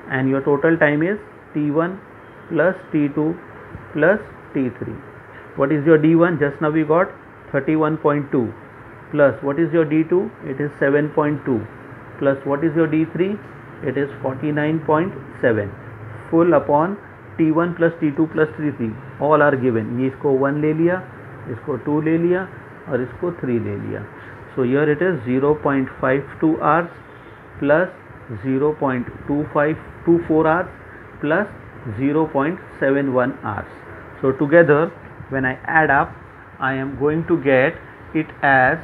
and your total time is T1 plus T2 plus T3. What is your D1? Just now we got 31.2 plus what is your D2? It is 7.2 plus what is your D3? It is 49.7. full upon T1 plus T2 plus T3 all are given. ये इसको 1 ले लिया, इसको 2 ले लिया और इसको 3 ले लिया. So here it is 0.52 hours plus 0.24 hours plus 0.71 hours. So together when I add up, I am going to get it as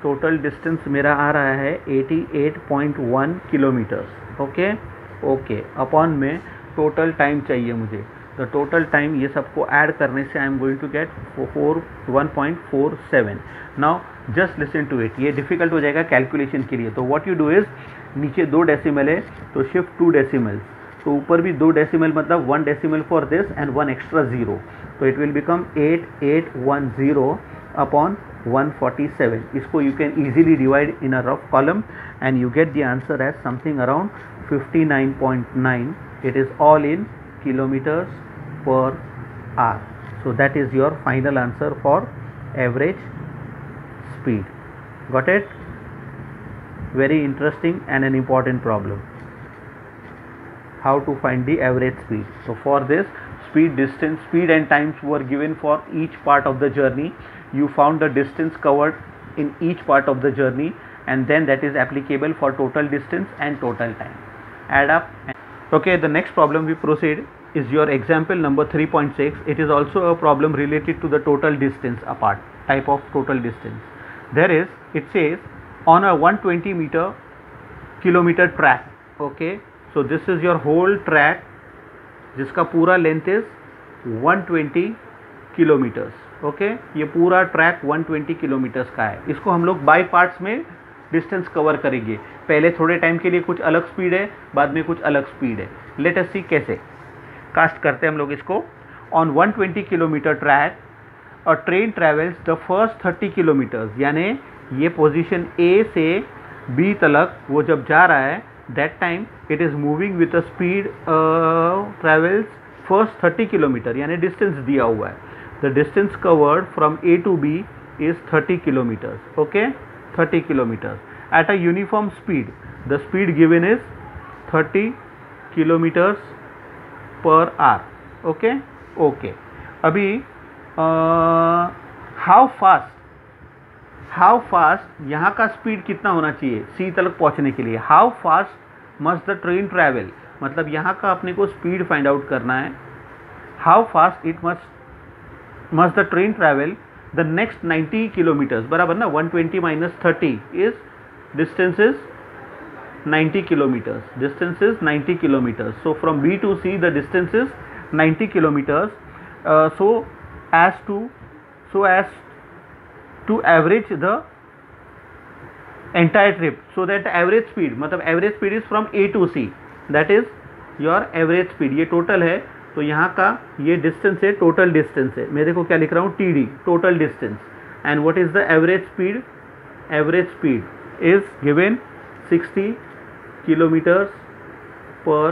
total distance मेरा आ रहा है 88.1 किलोमीटर्स. ओके, अपॉन में टोटल टाइम चाहिए मुझे. द टोटल टाइम ये सबको add करने से I am going to get 1.47. Now just listen to it. ये डिफिकल्ट हो जाएगा कैलकुलेशन के लिए, तो व्हाट यू डू इज, नीचे 2 डेसिमल है तो शिफ्ट 2 डेसिमल्स, तो ऊपर भी 2 डेसिमल मतलब 1 decimal for this and 1 extra 0. तो इट विल बिकम 8810 अपॉन 147. इसको you can easily divide in a rough column and you get the answer as something around 59.9. It is all in kilometers per hour. So that is your final answer for average speed. Got it? Very interesting and an important problem. How to find the average speed. So for this, speed, distance, speed and times were given for each part of the journey. You found the distance covered in each part of the journey and then that is applicable for total distance and total time. Add up. Okay, the next problem we proceed is your example number 3.6. It is also a problem related to the total distance apart, type of total distance. There is, it says on a 120 kilometer track. Okay, so this is your whole track जिसका पूरा length is 120 kilometres. Okay, ये पूरा track 120 kilometres का है. इसको हम लोग by parts में डिस्टेंस कवर करेंगे। पहले थोड़े टाइम के लिए कुछ अलग स्पीड है, बाद में कुछ अलग स्पीड है। लेट अस सी कैसे कास्ट करते हैं हम लोग इसको। On 120 kilometre track a train travels the first 30 kilometres, यानी ये पोजीशन ए से बी तक वो जब जा रहा है, that time it is moving with a speed travels first 30 kilometer, यानी डिस्टेंस दिया हुआ है। The distance covered from A to B is 30 kilometers. Okay, 30 kilometers at a uniform speed. The speed given is 30 kilometers per hour. Okay okay, अभी how fast यहाँ का speed कितना होना चाहिए सी तक पहुँचने के लिए। How fast must the train travel, मतलब यहाँ का अपने को स्पीड फाइंड आउट करना है। How fast it must the train travel the next 90 kilometers, बराबर ना। 120 minus 30 is distance is 90 kilometers. Distance is 90 kilometers. So from B to C the distance is 90 kilometers. So as to average the entire trip, so that average speed, मतलब average speed is from A to C, that is your average speed. ये total है, तो यहाँ का ये distance है, total distance है। मैं देखो क्या लिख रहा हूँ, TD, total distance. And what is the average speed? Average speed is given 60 kilometers per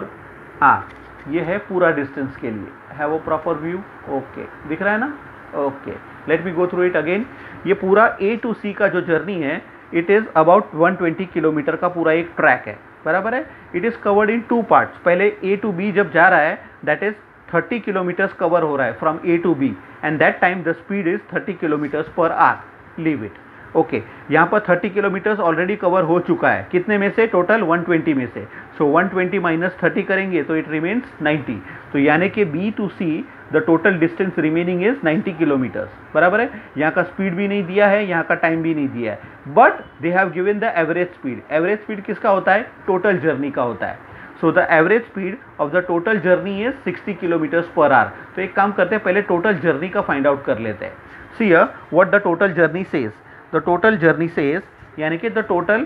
our. ये है पूरा डिस्टेंस के लिए। Have a proper view. Okay, दिख रहा है ना। Okay, let me go through it again. ये पूरा ए टू सी का जो जर्नी है, इट इज़ अबाउट 120 किलोमीटर का पूरा एक ट्रैक है, बराबर है। It is covered in 2 parts. पहले ए टू बी जब जा रहा है, दैट इज़ 30 किलोमीटर्स कवर हो रहा है from A to B, and that time the speed is 30 kilometers per hour. Leave it. Okay, यहाँ पर 30 किलोमीटर्स ऑलरेडी कवर हो चुका है। कितने में से? टोटल 120 में से। सो 120 माइनस 30 करेंगे तो इट रिमेन्स 90। तो यानी कि B to C the total distance remaining is 90 kilometers, बराबर है। यहाँ का स्पीड भी नहीं दिया है, यहाँ का टाइम भी नहीं दिया है, but they have given the average speed. Average speed किसका होता है? टोटल जर्नी का होता है। So the average speed of the total journey is 60 kilometers per our. तो एक काम करते हैं, पहले टोटल जर्नी का फाइंड आउट कर लेते हैं। See here what the total journey says. The total journey says, यानी कि the total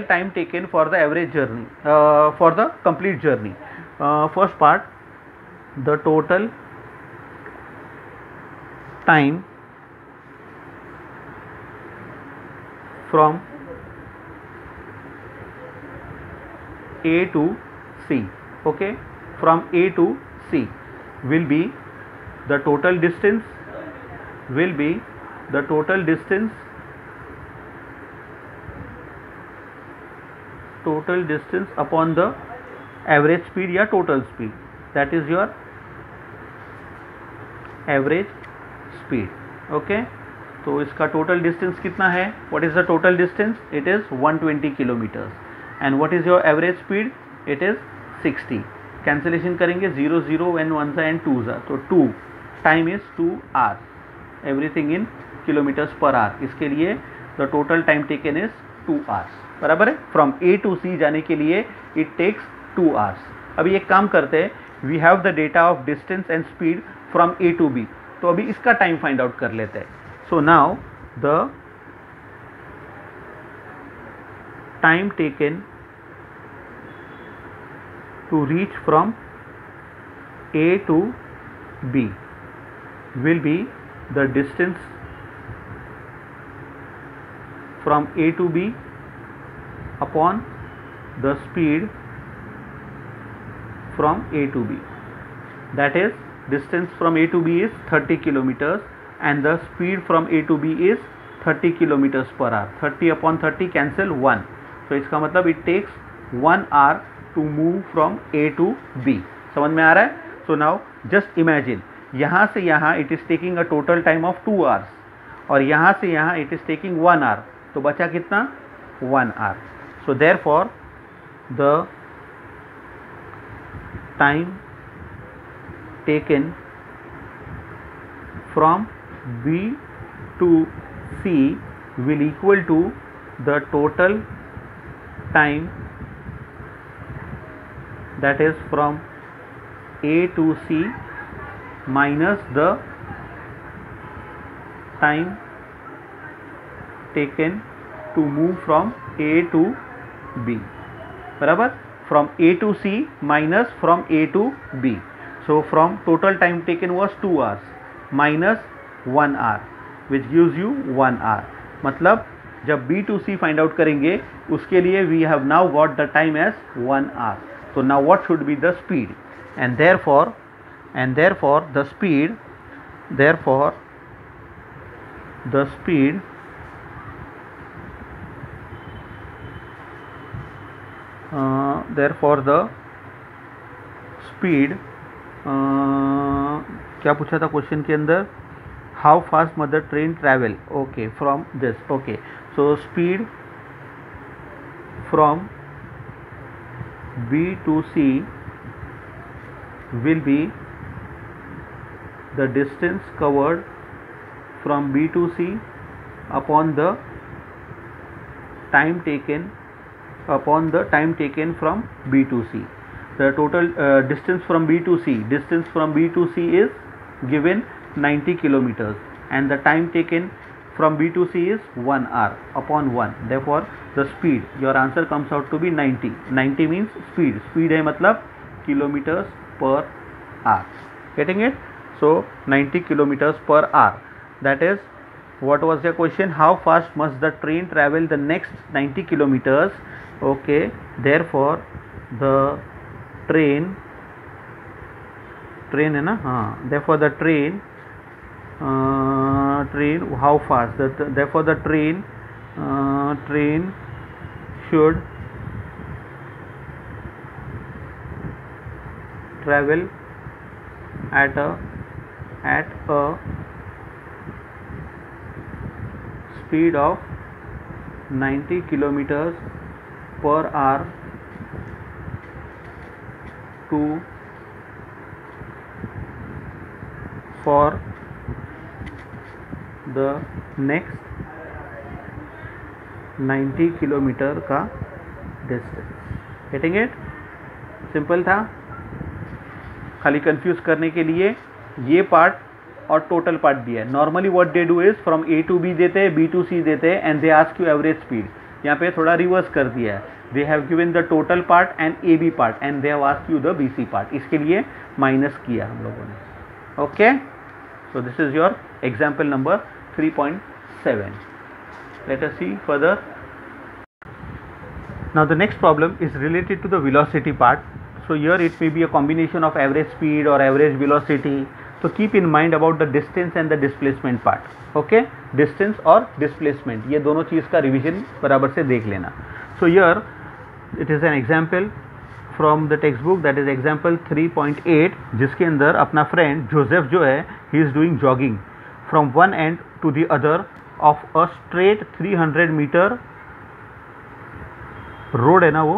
time taken for the average journey, for the complete journey. First part, the total time from A to C, okay, from A to C will be the total distance upon the average speed या total speed, that is your average speed. okay, तो इसका total distance कितना है? what is the total distance? it is 120 kilometers. and what is your average speed? it is 60. cancellation करेंगे, 0 0 and 1 and 2 तो 2 time is 2 hours. everything in kilometres per our. इसके लिए the total time taken is 2 hours, बराबर है। From A to सी जाने के लिए it takes 2 hours। अभी एक काम करते हैं, we have the data of distance and speed from A to B, तो अभी इसका टाइम फाइंड आउट कर लेते हैं। So now the time taken to reach from A to B will be the distance from A to B upon the speed from A to B. That is, distance from A to B is 30 kilometers and the speed from A to B is 30 kilometers per hour. 30 upon 30 cancel 1. So इसका मतलब it takes 1 hour to move from A to B. समझ में आ रहा है? So now just imagine, यहाँ से यहाँ it is taking a total time of 2 hours और यहाँ से यहाँ इट इज़ टेकिंग 1 hour, तो बचा कितना? 1 hour. So therefore the time taken from B to C will equal to the total time, that is from A to C minus the time taken to move from A to B, बराबर, from A to C minus from A to B. So from total time taken was 2 hours minus 1 hour which gives you 1 hour. मतलब जब B to C find out करेंगे उसके लिए we have now got the time as 1 hour. So now what should be the speed? And therefore the speed, therefore the speed क्या पूछा था question के अंदर? How fast mother train travel. Okay, from this. Okay, so speed from B to C will be the distance covered from B to C upon the time taken from B to C. The total distance from B to C is given 90 kilometers and the time taken from B to C is 1 hour upon 1. Therefore the speed, your answer comes out to be 90. 90 means speed. Speed है मतलब kilometers per hour. Getting it? So 90 kilometers per hour. That is, what was your question? How fast must the train travel the next 90 kilometers? Okay, therefore the train है ना, हाँ, therefore the train how fast, therefore the train should travel at a speed of 90 kilometers per hour for the next 90 kilometre का distance. Getting it? Simple था. खाली confuse करने के लिए ये पार्ट और टोटल पार्ट दिया है. Normally what they do is from A to B देते हैं, B to C देते हैं and they ask you average speed. यहाँ पे थोड़ा रिवर्स कर दिया है. They have given the total part and AB part and they have ask you the BC part. इसके लिए माइनस किया हम लोगों ने. Okay, so this is your example number 3.7. Let us see further. Now the next problem is related to the velocity part. So here it may be a combination of average speed or average velocity. So keep in mind about the distance and the displacement part. Okay, distance और displacement, ये दोनों चीज़ का revision बराबर से देख लेना. So here it is an example from the textbook, that is example 3.8, जिसके अंदर अपना फ्रेंड जोसेफ जो है he is doing jogging from one end to the other of a straight 300 meter road है ना, वो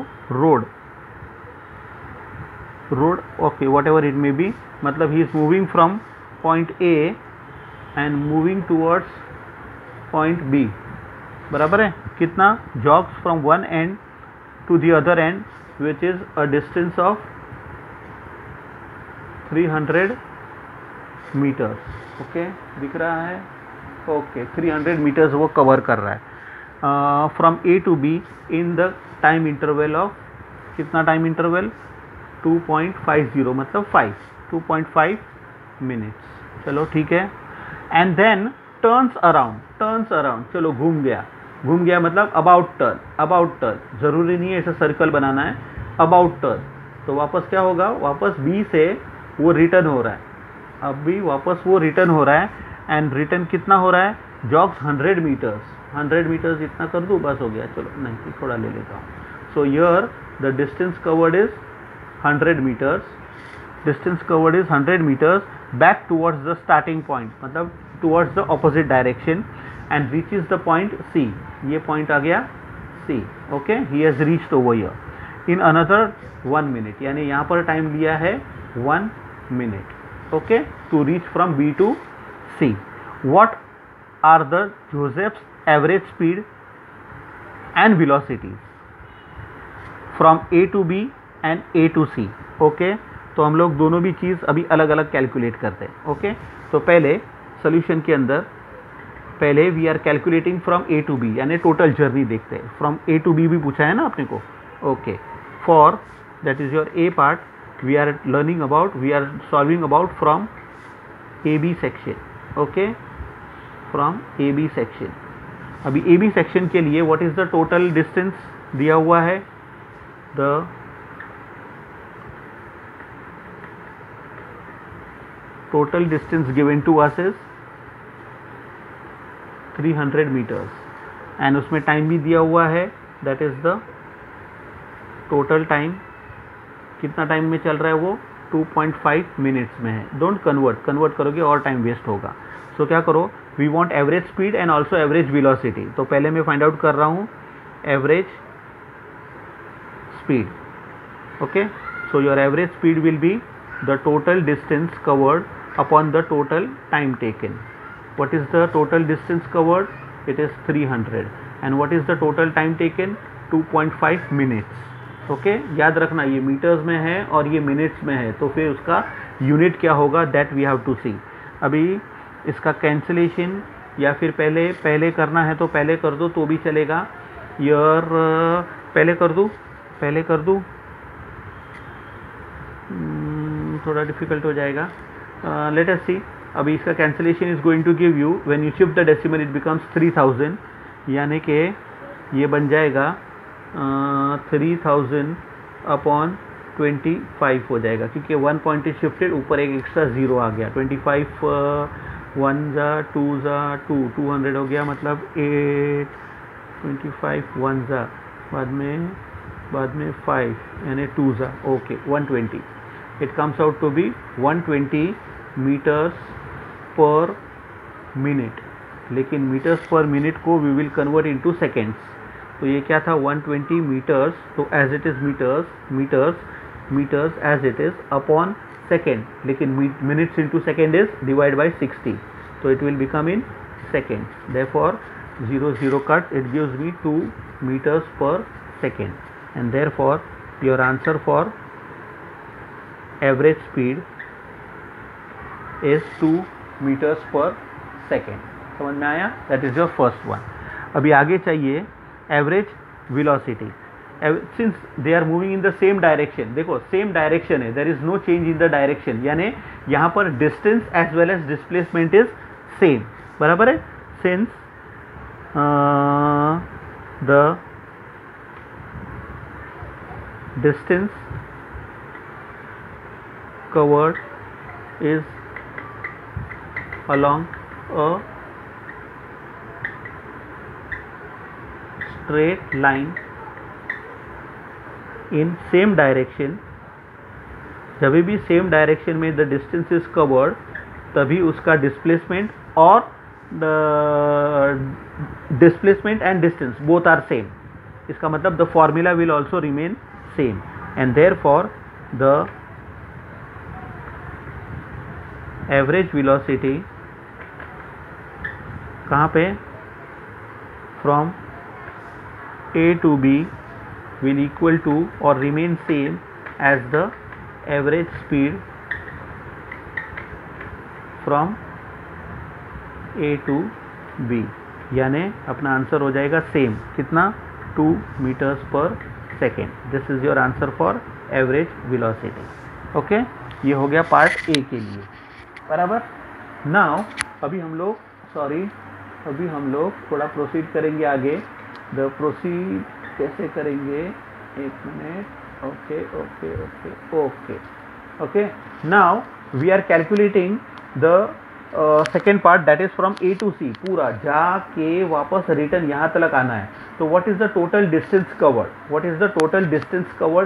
road, okay, whatever it may be, मतलब he is moving from point A and moving towards point B. बराबर है. कितना? jogs from one end to the other end which is a distance of 300 meters. Okay, दिख रहा है? Okay, 300 meters वो cover कर रहा है from A to B in the time interval of, कितना टाइम इंटरवल? 2.50 मतलब 2.5 मिनट्स. चलो ठीक है. एंड देन टर्न्स अराउंड, चलो घूम गया मतलब अबाउट टर्न, ज़रूरी नहीं है ऐसा सर्कल बनाना है. अबाउट टर्न, तो वापस क्या होगा? वापस B से वो रिटर्न हो रहा है. अब भी वापस वो रिटर्न हो रहा है एंड रिटर्न कितना हो रहा है? जॉग्स 100 मीटर्स इतना कर दूँ, बस हो गया. चलो नहीं, थोड़ा ले लेता हूँ. So here the distance covered is 100 metres back towards the starting point, मतलब towards the opposite direction and reaches the point C. ये पॉइंट आ गया C. Okay, he has reached over here in another 1 minute, यानी यहाँ पर time लिया है 1 minute. Okay, to reach from B to C. What are the Joseph's average speed and velocities from A to B and A to C. Okay, तो हम लोग दोनों भी चीज़ अभी अलग अलग कैलकुलेट करते हैं. ओके, तो पहले सोल्यूशन के अंदर पहले we are calculating from A to B, यानी टोटल जर्नी देखते हैं. फ्रॉम ए टू बी भी पूछा है ना अपने को. Okay, for that is your A part, we are learning about, we are solving about from A B section. Okay, from A B section. अभी ए बी सेक्शन के लिए what is the total distance दिया हुआ है. The total distance given to us is 300 meters and उसमें time भी दिया हुआ है, that is the total time. कितना टाइम में चल रहा है वो, 2.5 मिनट्स में है. डोंट कन्वर्ट करोगे और टाइम वेस्ट होगा. सो क्या करो, we want average speed and also average velocity. तो पहले मैं फाइंड आउट कर रहा हूँ average speed. Okay, so your average speed will be the total distance covered upon the total time taken. What is the total distance covered? It is 300. And what is the total time taken? 2.5 minutes. Okay, याद रखना ये metres में है और ये minutes में है, तो फिर उसका यूनिट क्या होगा, दैट वी हैव टू सी. अभी इसका कैंसिलेशन या फिर पहले करना है तो पहले कर दो तो भी चलेगा. यार पहले कर दूँ थोड़ा डिफिकल्ट हो जाएगा. Let us see. अभी इसका cancellation is going to give you, when you shift the decimal it becomes 3000, यानी कि ये बन जाएगा 3000 अपॉन 25 हो जाएगा, क्योंकि 1 पॉइंट इज शिफ्टेड, ऊपर एक एक्स्ट्रा ज़ीरो आ गया. 25 1 जा 2 जा 200 हो गया, मतलब 8. 25 1 जा बाद में 5 यानी 2 जा. Okay, 120. It comes out to be 120 meters per minute. लेकिन मीटर्स पर मिनट को we will convert into seconds. तो ये क्या था, 120 मीटर्स. तो as it is metres as it is upon second, लेकिन minutes into second is divide by 60. तो it will become in second. Therefore 0 cut, it gives me 2 meters per second. And therefore your answer for average speed is 2 meters per second. समझ में आया? That is your first one. अभी आगे चाहिए average velocity. Since they are moving in the same direction, देखो same direction है, there is no change in the direction, यानी यहाँ पर distance as well as displacement is same. बराबर है. Since the distance covered is along a straight line in same direction. जब भी same direction में द डिस्टेंस इज कवर्ड, तभी उसका डिस्प्लेसमेंट और displacement and distance both are same. इसका मतलब the formula will also remain same. And therefore the average velocity कहाँ पे, from A to B will equal to और remain same as the average speed from A to B. यानी अपना answer हो जाएगा same. कितना, 2 meters per second. This is your answer for average velocity. Okay, ये हो गया पार्ट ए के लिए. बराबर. नाउ अभी हम लोग थोड़ा प्रोसीड करेंगे आगे. द प्रोसीड कैसे करेंगे, एक minute. Okay. Now we are calculating the second part, that is from A to C. पूरा जाके वापस रिटर्न यहाँ तक आना है. तो what is the total distance covered,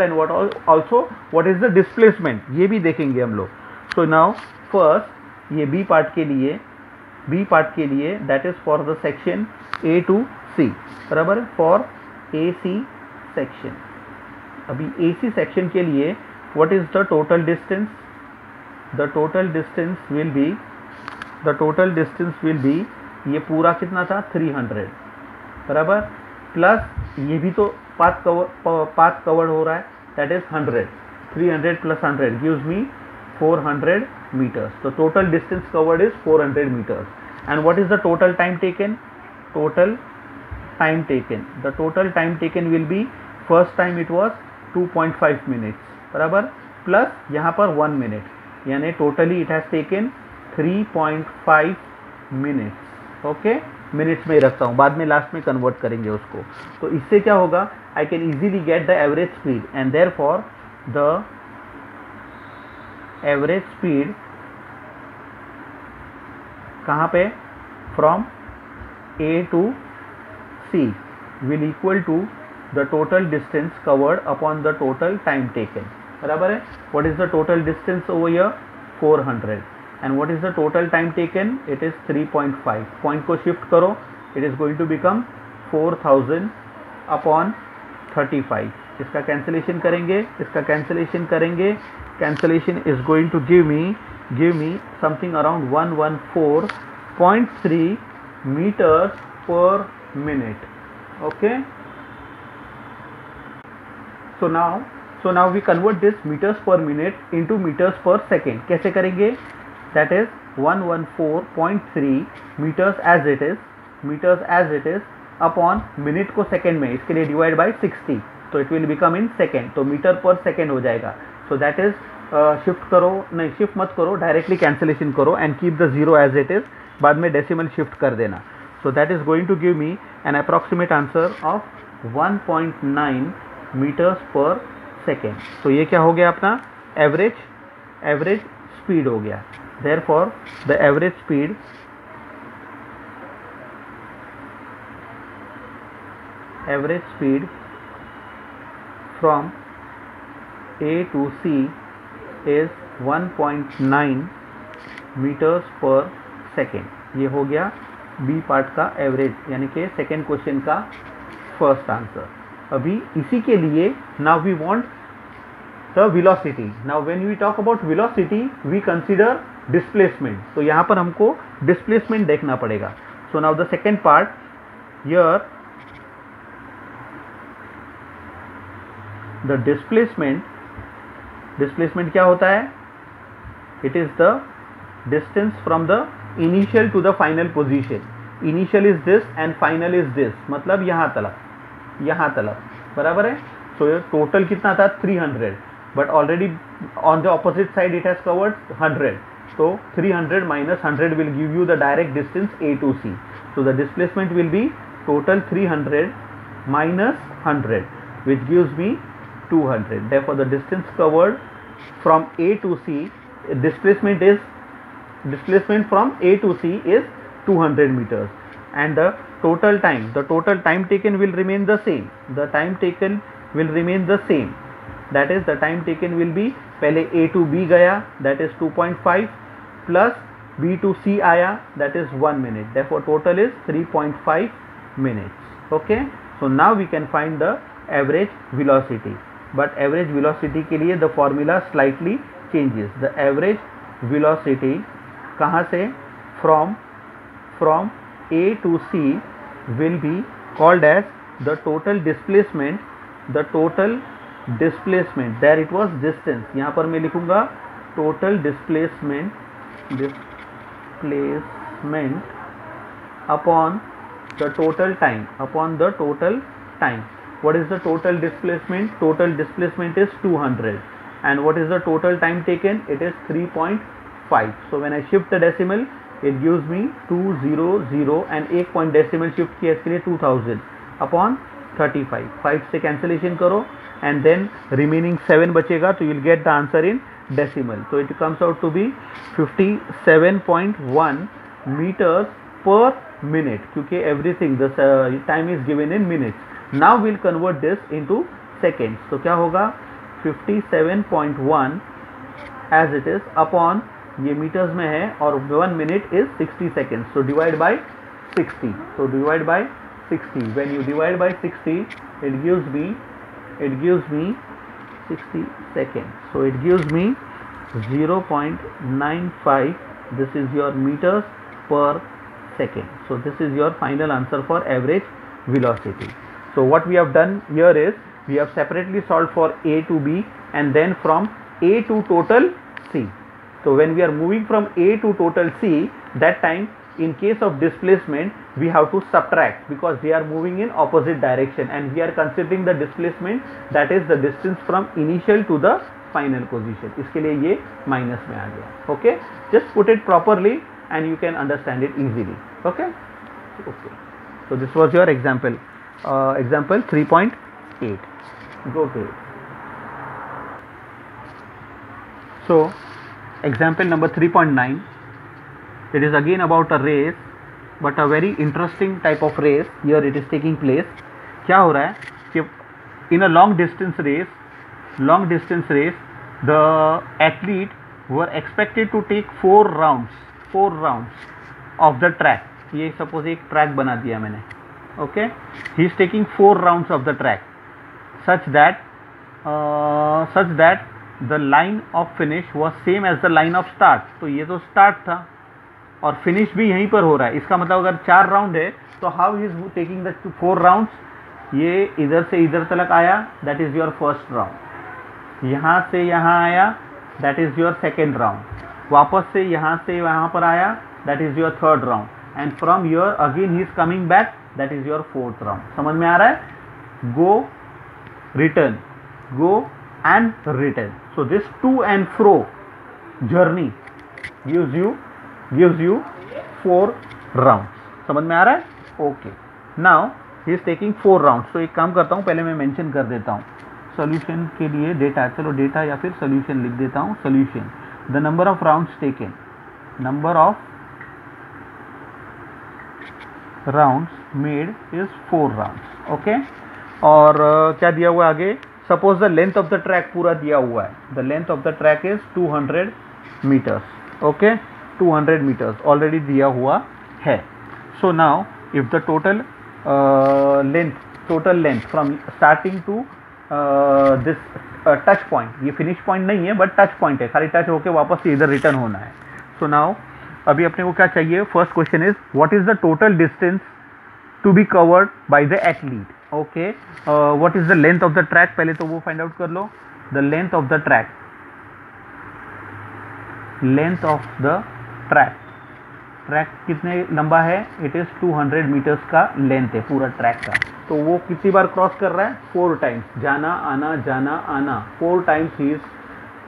and what also what is the displacement, ये भी देखेंगे हम लोग. सो नाउ फर्स्ट ये बी पार्ट के लिए that is for the section A to C. बराबर. For A C section. अभी ए सी सेक्शन के लिए what is the total distance, the total distance will be ये पूरा कितना था, 300. बराबर. प्लस ये भी तो पाथ कवर्ड हो रहा है, that is 100. 300 plus 100 gives me 400 meters. तो total distance covered is 400 meters. and what is the total time taken? Total time taken, the total time taken will be, first time it was 2.5 minutes बराबर, plus यहाँ पर 1 minute, यानी totally it has taken 3.5 minutes. Okay, minutes में ही रखता हूँ, बाद में last में कन्वर्ट करेंगे उसको. तो इससे क्या होगा, I can easily get the average speed, and therefore the average speed कहाँ पे, from A to C will equal to the total distance covered upon the total time taken. बराबर है. What is the total distance over here? 400. And what is the total time taken? It is 3.5. Point को shift करो, it is going to become 4000 upon 35. इसका cancellation करेंगे, इसका cancellation करेंगे. Cancellation is going to give me something around 114.3 meters per minute. Okay, so now we convert this meters per minute into meters per second. कैसे करेंगे? That is 114.3 meters as it is upon minute को second में, इसके लिए divide by 60, तो it will become in second, तो metre पर second हो जाएगा. So that is शिफ्ट करो, नहीं शिफ्ट मत करो, डायरेक्टली कैंसिलेशन करो and keep the zero as it is, बाद में डेसिमल शिफ्ट कर देना. So that is going to give me an approximate answer of 1.9 meters per second. तो ये क्या हो गया अपना एवरेज स्पीड हो गया. Therefore the average speed from A to C is 1.9 meters per second. ये हो गया बी पार्ट का एवरेज, यानी कि सेकेंड क्वेश्चन का फर्स्ट आंसर. अभी इसी के लिए now we want the velocity. Now when we talk about velocity we consider displacement. तो यहाँ पर हमको डिस्प्लेसमेंट देखना पड़ेगा. So now the second part here, the displacement क्या होता है? It is the distance from the initial to the final position. Initial is this and final is this, मतलब यहाँ तलक बराबर है. सो ये टोटल कितना था? 300, but already on the opposite side it has covered 100. तो 300 minus 100 will give you the direct distance A to C. So the displacement will be total 300 minus 100, which gives me 200. Therefore the distance covered from A to C, displacement from A to C is 200 meters, and the total time taken will remain the same. That is, the time taken will be, पहले A to B गया, that is 2.5, plus B to C आया, that is 1 minute. Therefore total is 3.5 minutes. Okay, so now we can find the average velocity. But average velocity के लिए the formula slightly changes. The average velocity कहाँ से? From A to C will be called as the total displacement. There it was distance. यहाँ पर मैं लिखूँगा total displacement upon the total time. What is the total displacement? Total displacement is 200. And what is the total time taken? It is 3.5. So when I shift the decimal, it gives me 200, and एक point decimal shift किया इसके लिए 2000 upon 35. 5 से cancellation करो, and then remaining 7 बचेगा, तो you'll get the answer in decimal. So it comes out to be 57.1 meters per minute, क्योंकि everything the time is given in minutes. Now we'll convert this into seconds. तो क्या होगा? 57.1 as it is upon, ये meters में है, और 1 minute is 60 seconds. So divide by 60. So divide by 60. When you divide by 60, it gives me 60 seconds. So it gives me 0.95. This is your meters per second. So this is your final answer for average velocity. So what we have done here is we have separately solved for A to B and then from A to total C. So when we are moving from A to total C, that time in case of displacement we have to subtract because they are moving in opposite direction and we are considering the displacement that is the distance from initial to the final position. इसके लिए ये minus में आ गया. Okay, just put it properly and you can understand it easily. Okay, okay. So this was your example. Example 3.8. Go to it. So example number 3.9. It is again about a race, but a very interesting type of race. Here it is taking place. क्या हो रहा है कि in a long distance race, the athlete were expected to take 4 rounds of the track. ये suppose एक track बना दिया मैंने. Okay, he is taking 4 rounds of the track, such that the line of finish was same as the line of start. तो ये तो start था और फिनिश भी यहीं पर हो रहा है. इसका मतलब अगर 4 राउंड है तो how is taking the 4 rounds. ये इधर से इधर तक आया, that is your first round. यहाँ से यहाँ आया, that is your second round. वापस से यहाँ से वहाँ पर आया, that is your third round. And from your again he is coming back, that is your fourth round. समझ में आ रहा है? Go return, go and return. So this to and fro journey gives you 4 rounds. समझ में आ रहा है? Okay. Now he is taking 4 rounds. तो एक काम करता हूँ, पहले मैं मेंशन कर देता हूँ सॉल्यूशन के लिए डेटा. चलो डेटा या फिर सॉल्यूशन लिख देता हूँ. Solution, the number of rounds taken, number of rounds made is 4 rounds. Okay. और क्या दिया हुआ है आगे? Suppose the length of the track पूरा दिया हुआ है. The length of the track is 200 meters. Okay, 200 meters already दिया हुआ है. So now if the total length from starting to this touch point, ये फिनिश पॉइंट नहीं है बट टच पॉइंट है, खाली टच होके वापस से इधर रिटर्न होना है. सो नाउ अभी अपने को क्या चाहिए? First question is what is the total distance to be covered by the athlete. Okay, what is the length of the track, पहले तो वो फाइंड आउट कर लो. The length of the track, length of the track कितने लंबा है? It is 200 metres का length है पूरा ट्रैक का. तो वो कितनी बार क्रॉस कर रहा है? 4 टाइम्स. जाना आना 4 times he is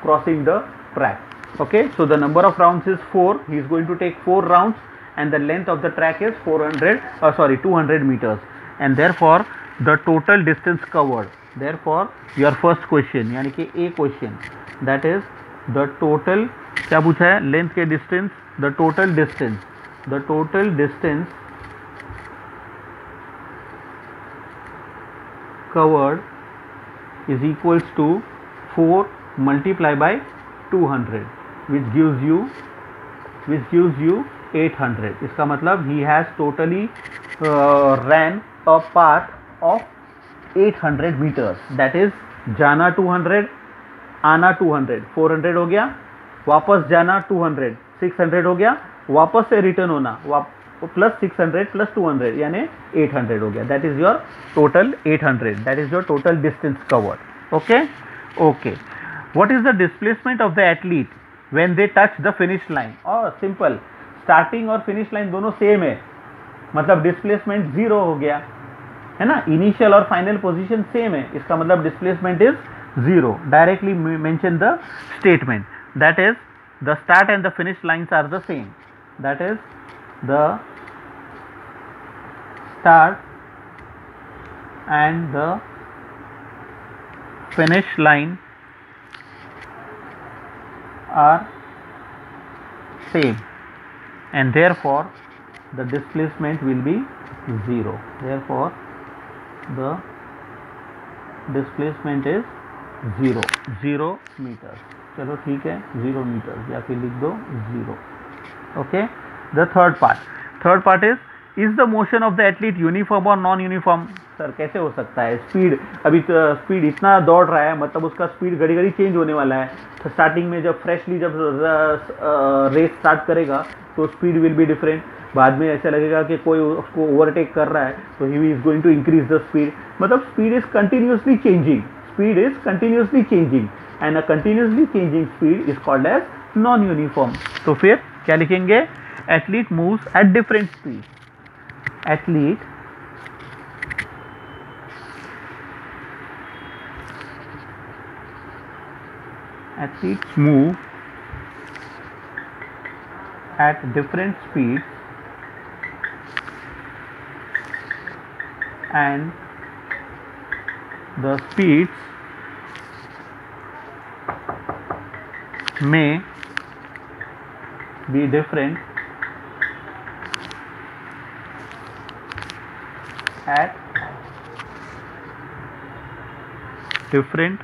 crossing the track. Okay, so the number of rounds is 4. He is going to take 4 rounds and the length of the track is 200 metres and therefore the total distance covered. Therefore your first question यानी कि A question, that is the total, क्या पूछा है? Length के distance, the total distance covered is equals to 4 multiply by 200 which gives you 800. इसका मतलब he has totally ran a path of 800 meters. That is जाना 200, आना 200, 400 हो गया. वापस जाना 200, 600 हो गया. वापस से रिटर्न होना प्लस 600 प्लस 200 यानी 800 हो गया. That is your total 800. That is your total distance covered. Okay, okay. What is the displacement of the athlete when they touch the finish line? और सिंपल, स्टार्टिंग और फिनिश लाइन दोनों same है, मतलब displacement 0 हो गया है ना. Initial और फाइनल पोजीशन सेम है, इसका मतलब displacement is 0. Directly mention the statement. That is the start and the finish lines are the same. That is the start and the finish line are same and therefore the displacement will be 0. Therefore the displacement is 0 meters. चलो ठीक है, 0 metre या फिर लिख दो 0. Okay. The third part is the motion of the athlete uniform और non uniform. Sir कैसे हो सकता है? स्पीड, अभी स्पीड इतना दौड़ रहा है, मतलब उसका स्पीड घड़ी घड़ी चेंज होने वाला है. तो स्टार्टिंग में जब फ्रेशली जब रेस स्टार्ट करेगा तो स्पीड विल बी डिफरेंट. बाद में ऐसा लगेगा कि कोई उसको ओवरटेक कर रहा है तो he is going to increase the speed. मतलब speed is continuously changing and a continuously changing speed is called as non-uniform. तो फिर क्या लिखेंगे? Athlete moves at different speeds. Athletes move at different speeds and the speeds may be different at different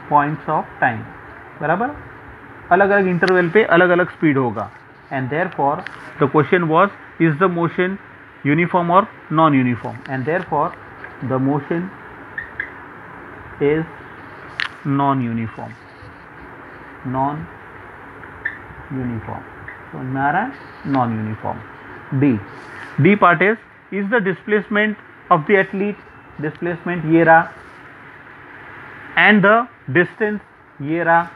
points of time. बराबर, अलग अलग interval पे अलग अलग स्पीड होगा. And therefore the question was, is the motion uniform और non uniform? And therefore the motion is non uniform. Non uniform. तो हमारा non uniform. D part is the displacement of the athlete, displacement ये रहा, and the distance ये रहा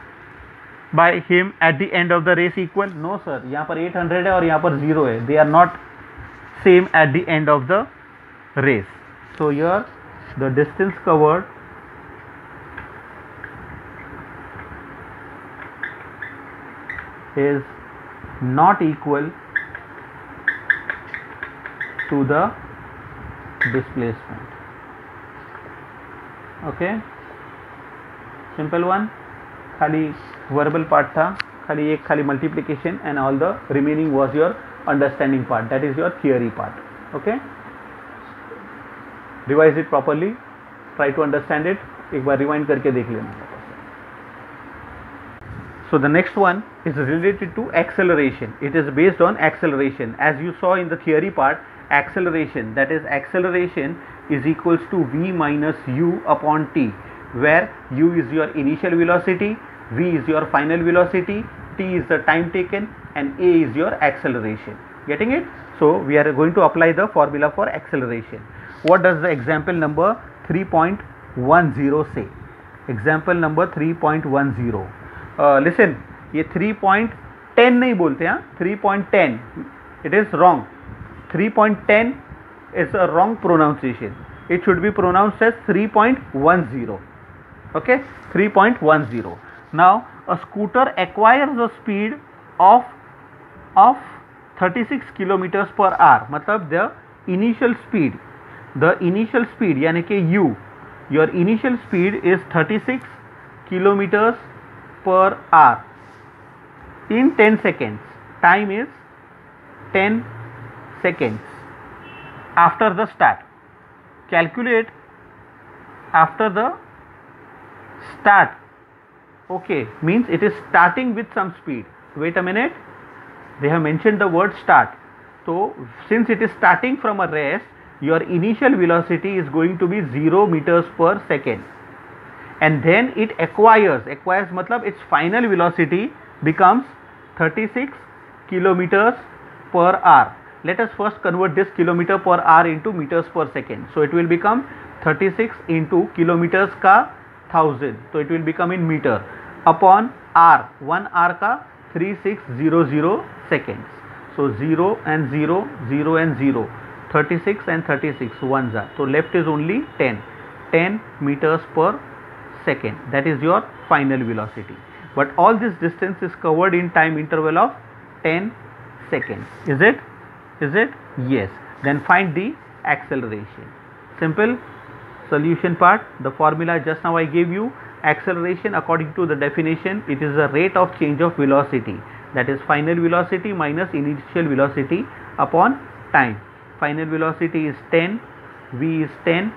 by him at the end of the race equal? No sir, यहाँ पर 800 है और यहाँ पर 0 है. They are not same at the end of the race. So here the distance covered is not equal to the displacement. Okay, simple one. खाली verbal part था, खाली multiplication, and all the remaining was your understanding part. That is your theory part. Okay, revise it properly, try to understand it. एक बार rewind करके देख लेना. So the next one is related to acceleration. It is based on acceleration. As you saw in the theory part, acceleration, that is acceleration is equals to v minus u upon t, where u is your initial velocity, v is your final velocity, t is the time taken, and a is your acceleration. Getting it? So we are going to apply the formula for acceleration. What does the example number 3.10 say? Example number 3.10. Listen, ये 3.10 नहीं बोलते हैं, 3.10. It is wrong. 3.10 is a wrong pronunciation. It should be pronounced as 3.10. Okay, 3.10. Now a scooter acquires a speed of 36 kilometers per hour. मतलब the initial speed यानी कि u, your initial speed is 36 kilometers per hour in 10 seconds. Time is 10 seconds after the start. Calculate after the start. Okay, means it is starting with some speed. Wait a minute, they have mentioned the word start. So since it is starting from a rest, your initial velocity is going to be 0 meters per second, and then it acquires matlab its final velocity becomes 36 kilometers per hour. Let us first convert this kilometer per hour into meters per second. So it will become 36 into kilometers ka 1000. So it will become in meter upon hour. 1 hour ka 3600 seconds. So 0 and 0, 0 and 0, 36 and 36 ones are. So left is only 10 meters per second. That is your final velocity. But all this distance is covered in time interval of 10 seconds. Is it? Yes. Then find the acceleration. Simple solution part. The formula just now I gave you. Acceleration, according to the definition, it is the rate of change of velocity. That is final velocity minus initial velocity upon time. Final velocity is 10, v is 10,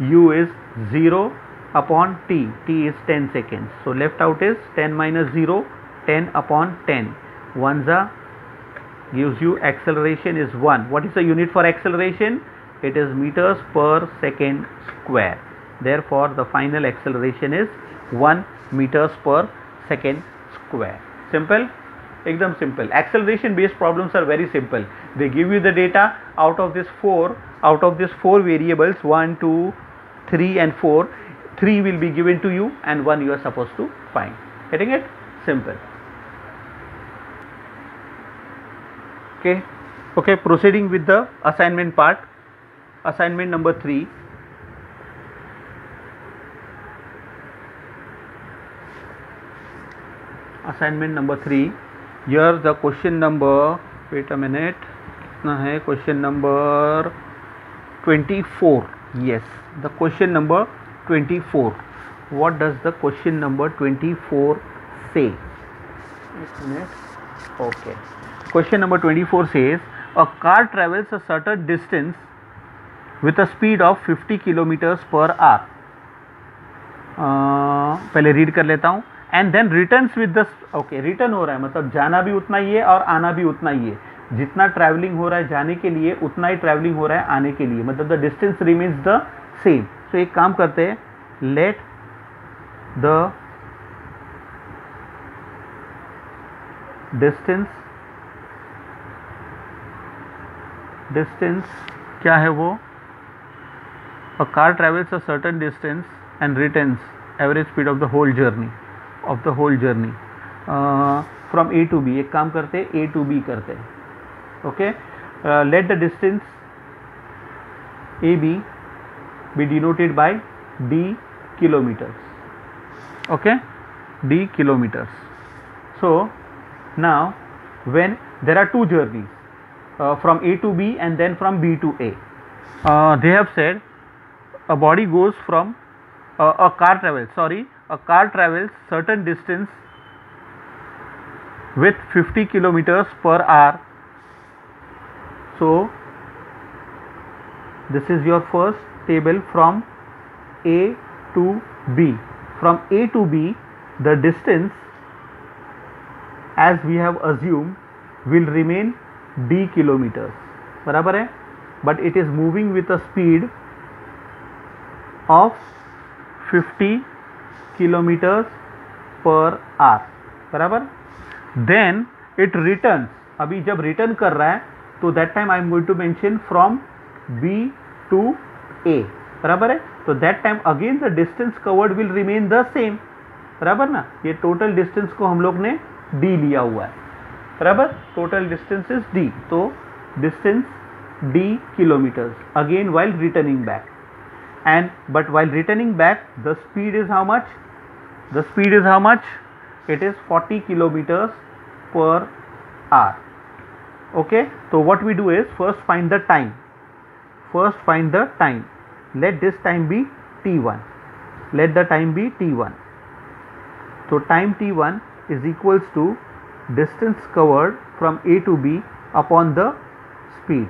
u is 0 upon t. T is 10 seconds. So left out is 10 minus 0, 10 upon 10. 1 gives you acceleration is 1. What is the unit for acceleration? It is meters per second square. Therefore the final acceleration is 1 meters per second square. Simple? Ekdam simple. Acceleration based problems are very simple. They give you the data. Out of these four variables, 1, 2, 3 and 4, 3 will be given to you and 1 you are supposed to find. Getting it? Simple. Okay, proceeding with the assignment part. Assignment number 3. Assignment number 3. Here the question number, wait a minute, कितना है, question number 24. Yes, the question number 24. What does the question number 24 say? एक minute. Okay. Question number 24 says a car travels a certain distance with a speed of 50 kilometers per hour. पहले read कर लेता हूँ. And then returns with the, okay, return हो रहा है मतलब जाना भी उतना ही है और आना भी उतना ही है. जितना ट्रैवलिंग हो रहा है जाने के लिए उतना ही ट्रैवलिंग हो रहा है आने के लिए, मतलब the distance remains the same. So एक काम करते हैं, लेट द डिस्टेंस क्या है वो, a car travels a certain distance and returns average speed of the whole journey from A to B. एक काम करते हैं, ए टू बी करते हैं. Okay, let the distance A B denoted by D kilometers. Okay, D kilometers. So now when there are two journeys from A to B and then from B to A, they have said a body goes from a car travels certain distance with 50 kilometers per hour. So this is your first table from A to B. From A to B the distance, as we have assumed, will remain d kilometers. बराबर है, but it is moving with a speed of 50 kilometers per hour. बराबर. Then it returns. अभी जब return कर रहा है तो that time I am going to mention from B to A. बराबर है. तो that time again the distance covered will remain the same. बराबर ना. ये टोटल डिस्टेंस को हम लोग ने d लिया हुआ है. बराबर, टोटल डिस्टेंस इज d. तो distance d kilometres again while returning back. And but while returning back the speed is how much? The speed is how much? It is 40 kilometers per hour. Okay, so what we do is first find the time. Let this time be t1. Let the time be t1. So time t1 is equals to distance covered from A to B upon the speed.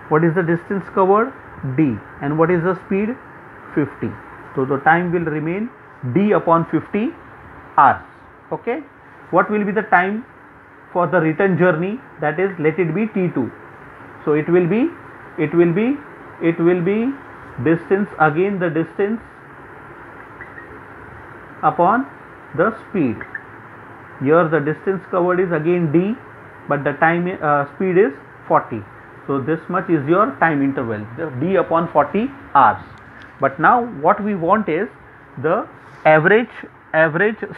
What is the distance covered? D. And what is the speed? 50. So the time will remain D upon 50 hours. Okay. What will be the time for the return journey? That is, let it be T2. So it will be distance, again the distance upon the speed. Here the distance covered is again d, but the time speed is 40. So this much is your time interval, d upon 40 hours. But now what we want is the average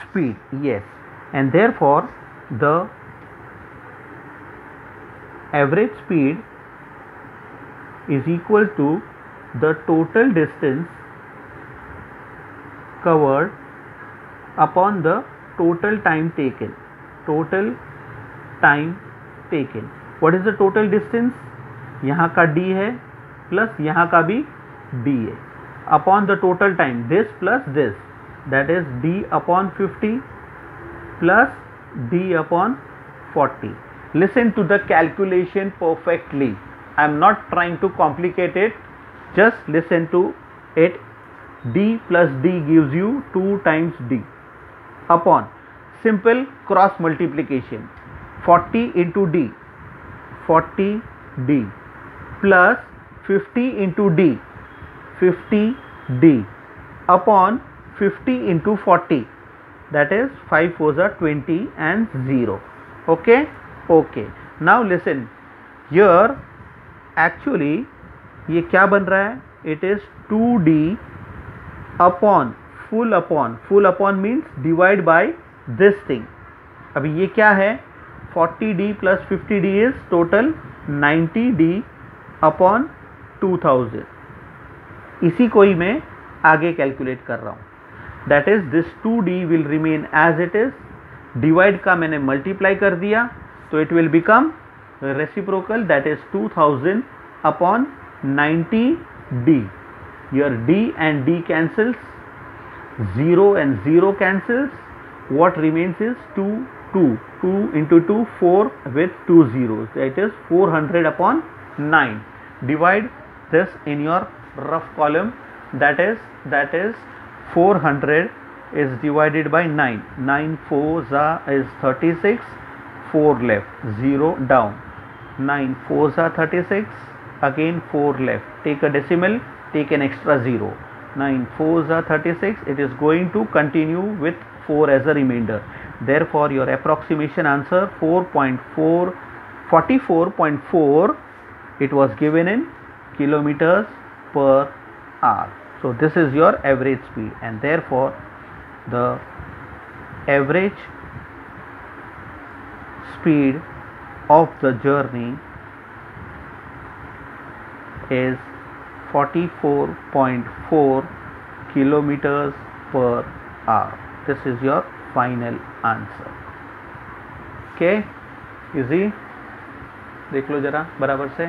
speed. Yes, and therefore the average speed is equal to the total distance covered upon the total time taken. What is the total distance? यहाँ का d है plus यहाँ का भी d है upon the total time, this plus this, that is d upon 50 plus d upon 40. Listen to the calculation perfectly. I am not trying to complicate it, just listen to it. D plus d gives you 2 times d upon simple cross multiplication, 40 into d, 40d plus 50 into d, 50d upon 50 into 40, that is 5 4s are 20 and 0. Okay. Now listen, here actually ये क्या बन रहा है? It is 2d upon full upon means divide by this thing. अभी ये क्या है? 40D plus 50D is total 90D upon 2000. इसी को ही मैं आगे कैलकुलेट कर रहा हूँ. That is this 2D will remain as it is. Divide का मैंने मल्टीप्लाई कर दिया तो it will become reciprocal, that is 2000 upon 90D. Your D and D cancels, 0 and 0 cancels. What remains is 2 into 2, 4 with 2 zeros. That is 400 upon 9. Divide this in your rough column. That is 400 is divided by 9. 9 4s is 36. 4 left. 0 down. 9 4s are 36. Again 4 left. Take a decimal. Take an extra 0. 9 4s are 36. It is going to continue with 4 as a remainder. Therefore, your approximation answer 44.4. It was given in kilometers per hour. So this is your average speed, and therefore the average speed of the journey is 44.4 kilometers per hour. This is your final answer. Okay, easy. देख लो जरा बराबर से.